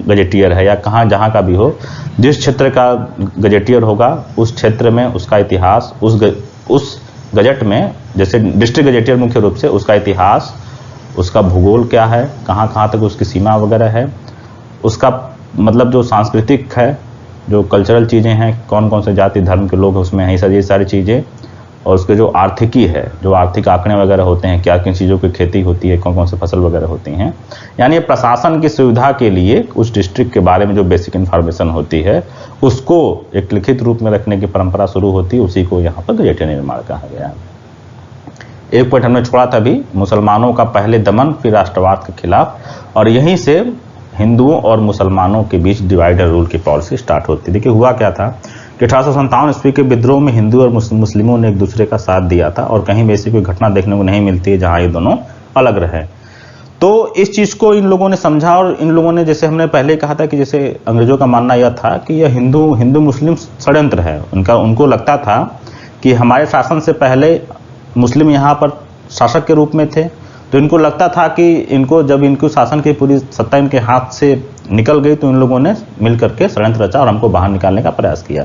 गजेटियर है या कहाँ जहाँ का भी हो, जिस क्षेत्र का गजेटियर होगा उस क्षेत्र में उसका इतिहास, उस गजट में, जैसे डिस्ट्रिक्ट गजेटियर मुख्य रूप से उसका इतिहास, उसका भूगोल क्या है, कहाँ कहाँ तक उसकी सीमा वगैरह है, उसका मतलब जो सांस्कृतिक है, जो कल्चरल चीज़ें हैं, कौन कौन से जाति धर्म के लोग उसमें हैं, ये सारी चीज़ें, और उसके जो आर्थिकी है, जो आर्थिक आंकड़े वगैरह होते हैं, क्या किन चीज़ों की खेती होती है, कौन कौन से फसल वगैरह होती हैं, यानी प्रशासन की सुविधा के लिए उस डिस्ट्रिक्ट के बारे में जो बेसिक इन्फॉर्मेशन होती है उसको एक लिखित रूप में रखने की परंपरा शुरू होती है। उसी को यहाँ पर गजेटियर निर्माण कहा गया है। एक पॉइंट हमने छोड़ा था अभी, मुसलमानों का पहले दमन फिर राष्ट्रवाद के खिलाफ, और यहीं से हिंदुओं और मुसलमानों के बीच डिवाइडर रूल की पॉलिसी स्टार्ट होती है। देखिए हुआ क्या था कि 1857 ईस्वी के विद्रोह में हिंदू और मुस्लिमों ने एक दूसरे का साथ दिया था, और कहीं भी ऐसी कोई घटना देखने को नहीं मिलती है जहां ये दोनों अलग रहे। तो इस चीज़ को इन लोगों ने समझा, और इन लोगों ने, जैसे हमने पहले कहा था कि जैसे अंग्रेजों का मानना यह था कि यह हिंदू मुस्लिम षड्यंत्र है। उनको लगता था कि हमारे शासन से पहले मुस्लिम यहाँ पर शासक के रूप में थे, तो इनको लगता था कि इनको, जब इनको शासन की पूरी सत्ता इनके हाथ से निकल गई, तो इन लोगों ने मिल करके षड्यंत्र रचा और हमको बाहर निकालने का प्रयास किया।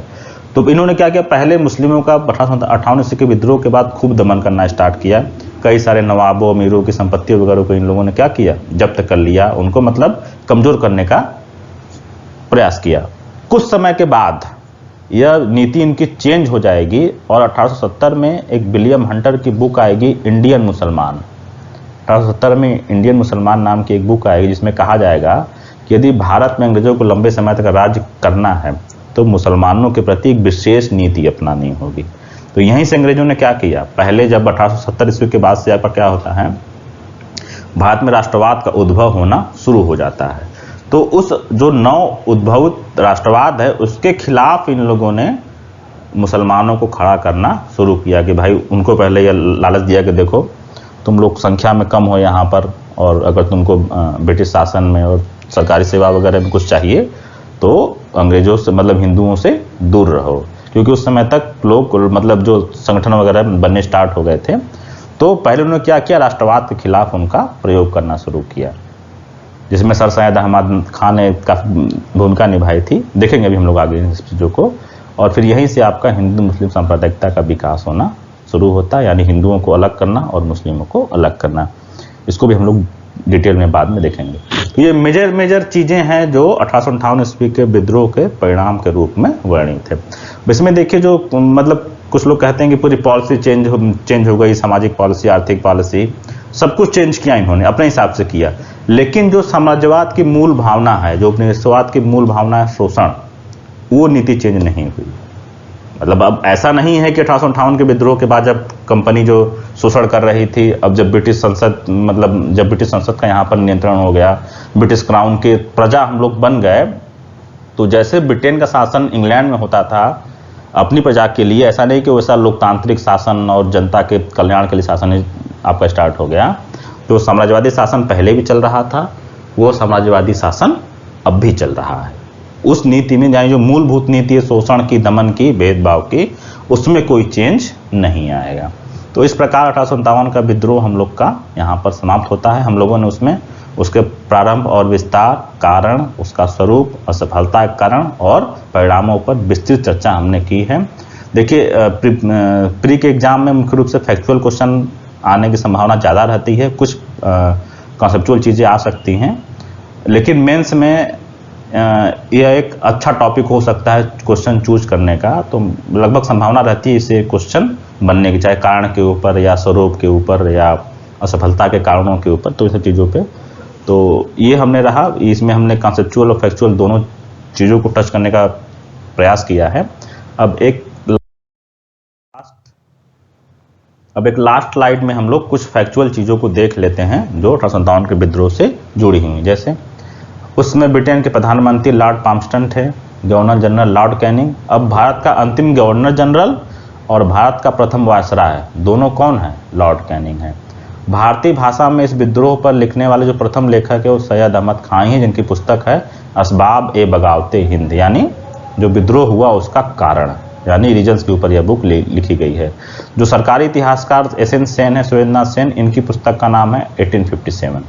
तो इन्होंने क्या किया, पहले मुस्लिमों का 1858 ईस्वी के विद्रोह के बाद खूब दमन करना स्टार्ट किया। कई सारे नवाबों अमीरों की संपत्ति वगैरह को इन लोगों ने क्या किया, जब्त कर लिया, उनको मतलब कमजोर करने का प्रयास किया। कुछ समय के बाद यह नीति इनकी चेंज हो जाएगी, और 1870 में एक विलियम हंटर की बुक आएगी, इंडियन मुसलमान। 1870 में इंडियन मुसलमान नाम की एक बुक आएगी, जिसमें कहा जाएगा कि यदि भारत में अंग्रेजों को लंबे समय तक राज्य करना है तो मुसलमानों के प्रति एक विशेष नीति अपनानी होगी। तो यहीं से अंग्रेजों ने क्या किया, पहले जब 1870 ईस्वी के बाद से आपका क्या होता है, भारत में राष्ट्रवाद का उद्भव होना शुरू हो जाता है। तो उस जो नव उद्भवित राष्ट्रवाद है उसके खिलाफ इन लोगों ने मुसलमानों को खड़ा करना शुरू किया कि भाई, उनको पहले यह लालच दिया कि देखो तुम लोग संख्या में कम हो यहाँ पर, और अगर तुमको ब्रिटिश शासन में और सरकारी सेवा वगैरह में कुछ चाहिए तो अंग्रेजों से, मतलब हिंदुओं से दूर रहो, क्योंकि उस समय तक लोग मतलब जो संगठन वगैरह बनने स्टार्ट हो गए थे। तो पहले उन्होंने क्या किया, राष्ट्रवाद के खिलाफ उनका प्रयोग करना शुरू किया, जिसमें सर सैयद अहमद खान ने काफ़ी भूमिका निभाई थी। देखेंगे अभी हम लोग आगे इन चीज़ों को। और फिर यहीं से आपका हिंदू मुस्लिम सांप्रदायिकता का विकास होना शुरू होता है, यानी हिंदुओं को अलग करना और मुस्लिमों को अलग करना। इसको भी हम लोग डिटेल में बाद में देखेंगे। तो ये मेजर चीज़ें हैं जो 1858 ईस्वी के विद्रोह के परिणाम के रूप में वर्णित है। इसमें देखिए, जो मतलब कुछ लोग कहते हैं कि पूरी पॉलिसी चेंज हो गई, सामाजिक पॉलिसी, आर्थिक पॉलिसी, सब कुछ चेंज किया इन्होंने, अपने हिसाब से किया। लेकिन जो साम्राज्यवाद की मूल भावना है, जो उपनिवेशवाद की मूल भावना है, शोषण, वो नीति चेंज नहीं हुई। मतलब अब ऐसा नहीं है कि 1858 के विद्रोह के बाद जब कंपनी जो शोषण कर रही थी, अब जब ब्रिटिश संसद का यहाँ पर नियंत्रण हो गया, ब्रिटिश क्राउन के प्रजा हम लोग बन गए, तो जैसे ब्रिटेन का शासन इंग्लैंड में होता था अपनी प्रजा के लिए, ऐसा नहीं कि वैसा लोकतांत्रिक शासन और जनता के कल्याण के लिए शासन आपका स्टार्ट हो गया। तो साम्राज्यवादी शासन पहले भी चल रहा था, वो साम्राज्यवादी शासन अब भी चल रहा है। उस नीति में, यानी जो मूलभूत नीति है शोषण की, दमन की, भेदभाव की, उसमें कोई चेंज नहीं आएगा। तो इस प्रकार 1857 का विद्रोह हम लोग का यहाँ पर समाप्त होता है। हम लोगों ने उसमें उसके प्रारंभ और विस्तार, कारण, उसका स्वरूप, असफलता के कारण और परिणामों पर विस्तृत चर्चा हमने की है। देखिए, प्री के एग्जाम में मुख्य रूप से फैक्चुअल क्वेश्चन आने की संभावना ज़्यादा रहती है, कुछ कॉन्सेप्चुअल चीज़ें आ सकती हैं, लेकिन मेंस में यह एक अच्छा टॉपिक हो सकता है क्वेश्चन चूज करने का। तो लगभग संभावना रहती है इसे क्वेश्चन बनने की, चाहे कारण के ऊपर या स्वरूप के ऊपर या असफलता के कारणों के ऊपर। तो इन सब चीज़ों पे तो ये हमने रहा, इसमें हमने कॉन्सेप्चुअल और फैक्चुअल दोनों चीज़ों को टच करने का प्रयास किया है। अब एक लास्ट स्लाइड में हम लोग कुछ फैक्चुअल चीज़ों को देख लेते हैं जो 1857 के विद्रोह से जुड़ी हुई। जैसे उसमें ब्रिटेन के प्रधानमंत्री लॉर्ड पाम्पस्टन थे, गवर्नर जनरल लॉर्ड कैनिंग। अब भारत का अंतिम गवर्नर जनरल और भारत का प्रथम वायसराय दोनों कौन है? लॉर्ड कैनिंग है। भारतीय भाषा में इस विद्रोह पर लिखने वाले जो प्रथम लेखक है वो सैयद अहमद खान हैं, जिनकी पुस्तक है असबाब ए बगावते हिंद, यानी जो विद्रोह हुआ उसका कारण, यानी रीजन्स के ऊपर यह बुक लिखी गई है। जो सरकारी इतिहासकार एस.एन. सेन है, सुरेंद्रनाथ सेन, इनकी पुस्तक का नाम है 1857।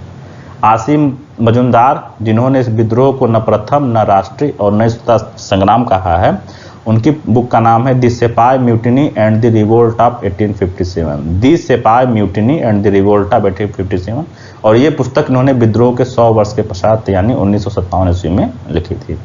आसिम मजुमदार, जिन्होंने इस विद्रोह को न प्रथम, न राष्ट्रीय और न स्वतंत्रता संग्राम कहा है, उनकी बुक का नाम है the sipahi mutiny and the revolt of 1857। The sipahi mutiny and the revolt of 1857। और ये पुस्तक इन्होंने विद्रोह के 100 वर्ष के पश्चात यानी 1957 ईस्वी में लिखी थी।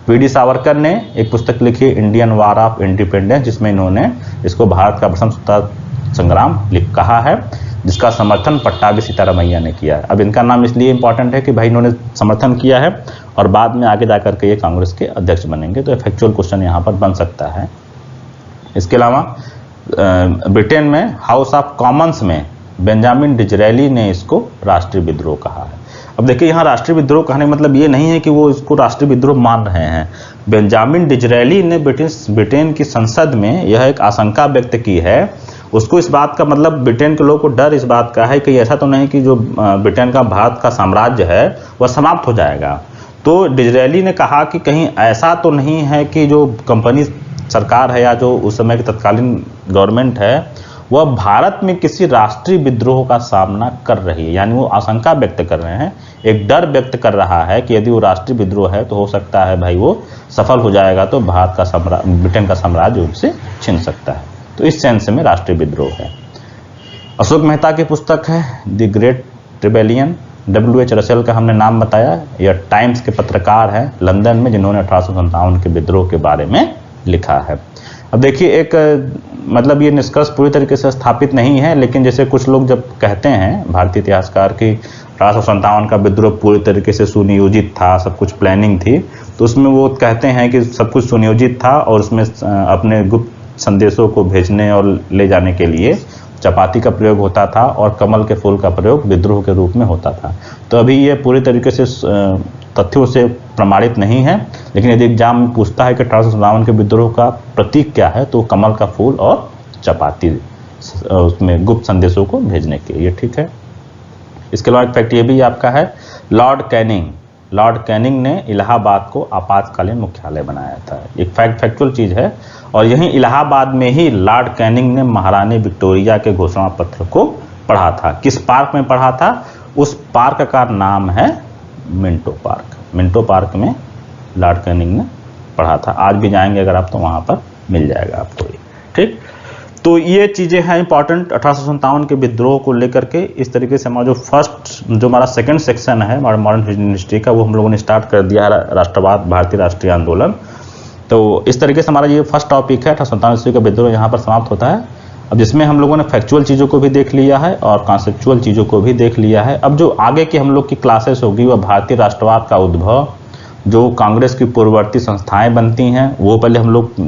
वी.डी. सावरकर ने एक पुस्तक लिखी इंडियन वार ऑफ इंडिपेंडेंस, जिसमें इन्होंने इसको भारत का प्रथम स्वतंत्रता संग्राम कहा है, जिसका समर्थन पट्टाभी सीतारामैया ने किया है। अब इनका नाम इसलिए इंपॉर्टेंट है कि भाई इन्होंने समर्थन किया है और बाद में आगे जाकर के ये कांग्रेस के अध्यक्ष बनेंगे, तो फैक्चुअल क्वेश्चन यहाँ पर बन सकता है। इसके अलावा ब्रिटेन में हाउस ऑफ कॉमन्स में बेंजामिन डिजरेली ने इसको राष्ट्रीय विद्रोह कहा है। अब देखिए यहाँ राष्ट्रीय विद्रोह कहने का मतलब ये नहीं है कि वो इसको राष्ट्रीय विद्रोह मान रहे हैं। बेंजामिन डिजरेली ने ब्रिटेन की संसद में यह एक आशंका व्यक्त की है, उसको इस बात का मतलब ब्रिटेन के लोगों को डर इस बात का है कि ऐसा तो नहीं कि जो ब्रिटेन का भारत का साम्राज्य है वह समाप्त हो जाएगा। तो डिजरेली ने कहा कि कहीं ऐसा तो नहीं है कि जो कंपनी सरकार है या जो उस समय की तत्कालीन गवर्नमेंट है वह भारत में किसी राष्ट्रीय विद्रोह का सामना कर रही है, यानी वो आशंका व्यक्त कर रहे हैं, एक डर व्यक्त कर रहा है कि यदि वो राष्ट्रीय विद्रोह है तो हो सकता है भाई वो सफल हो जाएगा तो भारत का ब्रिटेन का साम्राज्य उनसे छीन सकता है। तो इस सेंस में राष्ट्रीय विद्रोह है। अशोक मेहता की पुस्तक है the great rebellion. W.H. Russell का हमने नाम बताया, यह टाइम्स के पत्रकार हैं लंदन में, जिन्होंने 1857 के विद्रोह के बारे में लिखा है। अब देखिए एक मतलब ये निष्कर्ष पूरी तरीके से स्थापित नहीं है, लेकिन जैसे कुछ लोग जब कहते हैं भारतीय इतिहासकार कि 1857 का विद्रोह पूरी तरीके से सुनियोजित था, सब कुछ प्लानिंग थी, तो उसमें वो कहते हैं कि सब कुछ सुनियोजित था और उसमें अपने गुप्त संदेशों को भेजने और ले जाने के लिए चपाती का प्रयोग होता था और कमल के फूल का प्रयोग विद्रोह के रूप में होता था। तो अभी ये पूरी तरीके से तथ्यों से प्रमाणित नहीं है, लेकिन यदि एग्जाम में पूछता है कि 1857 के विद्रोह का प्रतीक क्या है तो कमल का फूल और चपाती, उसमें गुप्त संदेशों को भेजने के लिए, ठीक है। इसके अलावा एक फैक्ट ये भी आपका है, लॉर्ड कैनिंग ने इलाहाबाद को आपातकालीन मुख्यालय बनाया था। एक फैक्चुअल चीज़ है, और यहीं इलाहाबाद में ही लॉर्ड कैनिंग ने महारानी विक्टोरिया के घोषणा पत्र को पढ़ा था। किस पार्क में पढ़ा था? उस पार्क का नाम है मिंटो पार्क। मिंटो पार्क में लॉर्ड कैनिंग ने पढ़ा था। आज भी जाएंगे अगर आप तो वहाँ पर मिल जाएगा आपको ये, ठीक। तो ये चीज़ें हैं इंपॉर्टेंट 1857 के विद्रोह को लेकर के। इस तरीके से हमारा जो हमारा सेकंड सेक्शन है मॉडर्न हिस्ट्री का, वो हम लोगों ने स्टार्ट कर दिया है, राष्ट्रवाद, भारतीय राष्ट्रीय आंदोलन। तो इस तरीके से हमारा ये फर्स्ट टॉपिक है 1857 ईस्वी का विद्रोह, यहाँ पर समाप्त होता है। अब जिसमें हम लोगों ने फैक्चुअल चीज़ों को भी देख लिया है और कॉन्सेप्चुअल चीज़ों को भी देख लिया है। अब जो आगे की हम लोग की क्लासेस होगी वह भारतीय राष्ट्रवाद का उद्भव, जो कांग्रेस की पूर्ववर्ती संस्थाएं बनती हैं वो पहले हम लोग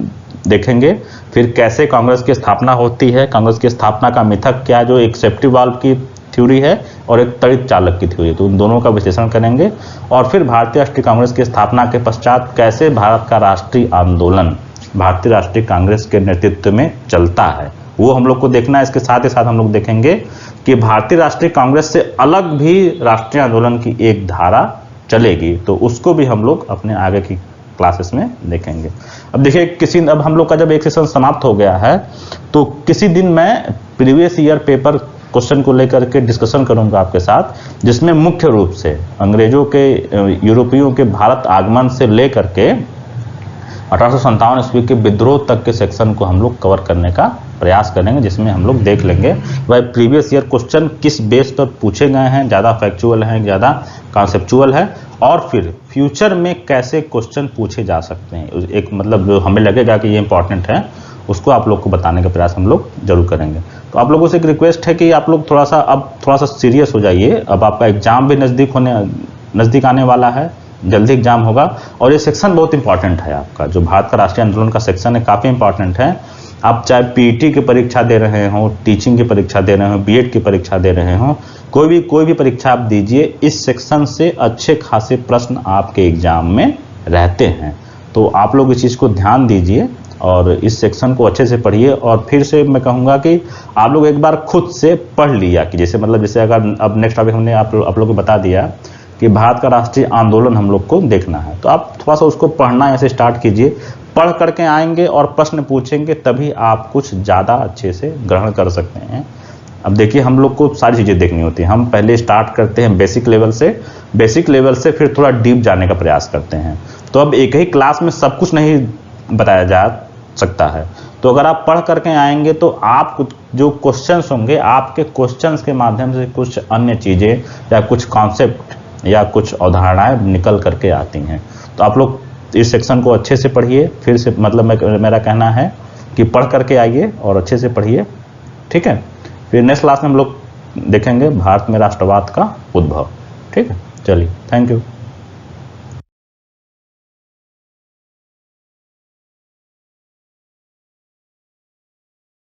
देखेंगे, फिर कैसे कांग्रेस की स्थापना होती है, कांग्रेस की स्थापना का मिथक क्या, जो एक सेफ्टी वाल्व की थ्योरी है और एक तड़ित चालक की थ्योरी, तो उन दोनों का विश्लेषण करेंगे। और फिर भारतीय राष्ट्रीय कांग्रेस की स्थापना के पश्चात कैसे भारत का राष्ट्रीय आंदोलन भारतीय राष्ट्रीय कांग्रेस के नेतृत्व में चलता है, वो हम लोग को देखना है। इसके साथ ही साथ हम लोग देखेंगे कि भारतीय राष्ट्रीय कांग्रेस से अलग भी राष्ट्रीय आंदोलन की एक धारा चलेगी, तो उसको भी हम लोग अपने आगे की क्लासेस में देखेंगे। अब देखिए अब हम लोग का जब एक सेशन समाप्त हो गया है तो किसी दिन मैं प्रीवियस ईयर पेपर क्वेश्चन को लेकर के डिस्कशन करूंगा आपके साथ, जिसमें मुख्य रूप से अंग्रेजों के यूरोपियों के भारत आगमन से लेकर के 1857 ईस्वी के विद्रोह तक के सेक्शन को हम लोग कवर करने का प्रयास करेंगे, जिसमें हम लोग देख लेंगे वह प्रीवियस ईयर क्वेश्चन किस बेस पर पूछे गए हैं, ज़्यादा फैक्चुअल हैं, ज़्यादा कॉन्सेप्चुअल है, और फिर फ्यूचर में कैसे क्वेश्चन पूछे जा सकते हैं। एक मतलब जो हमें लगेगा कि ये इंपॉर्टेंट है उसको आप लोग को बताने का प्रयास हम लोग जरूर करेंगे। तो आप लोगों से एक रिक्वेस्ट है कि आप लोग थोड़ा सा सीरियस हो जाइए। अब आपका एग्जाम भी नज़दीक आने वाला है, जल्दी एग्जाम होगा, और ये सेक्शन बहुत इंपॉर्टेंट है आपका, जो भारत का राष्ट्रीय आंदोलन का सेक्शन है, काफ़ी इंपॉर्टेंट है। आप चाहे पीईटी की परीक्षा दे रहे हो, टीचिंग की परीक्षा दे रहे हो, बीएड की परीक्षा दे रहे हो, कोई भी परीक्षा आप दीजिए, इस सेक्शन से अच्छे खासे प्रश्न आपके एग्जाम में रहते हैं। तो आप लोग इस चीज़ को ध्यान दीजिए और इस सेक्शन को अच्छे से पढ़िए। और फिर से मैं कहूँगा कि आप लोग एक बार खुद से पढ़ लिया कि जैसे अगर अब नेक्स्ट टॉपिक हमने आप लोग को बता दिया कि भारत का राष्ट्रीय आंदोलन हम लोग को देखना है, तो आप थोड़ा सा उसको पढ़ना ऐसे स्टार्ट कीजिए। पढ़ करके आएंगे और प्रश्न पूछेंगे, तभी आप कुछ ज़्यादा अच्छे से ग्रहण कर सकते हैं। अब देखिए, हम लोग को सारी चीज़ें देखनी होती हैं। हम पहले स्टार्ट करते हैं बेसिक लेवल से फिर थोड़ा डीप जाने का प्रयास करते हैं। तो अब एक ही क्लास में सब कुछ नहीं बताया जा सकता है। तो अगर आप पढ़ करके आएंगे तो आप जो क्वेश्चंस होंगे, आपके क्वेश्चंस के माध्यम से कुछ अन्य चीज़ें या कुछ कॉन्सेप्ट या कुछ अवधारणाएं निकल करके आती हैं। तो आप लोग इस सेक्शन को अच्छे से पढ़िए। फिर से मतलब मेरा कहना है कि पढ़ करके आइए और अच्छे से पढ़िए, ठीक है। फिर नेक्स्ट क्लास में हम लोग देखेंगे भारत में राष्ट्रवाद का उद्भव, ठीक है। चलिए, थैंक यू।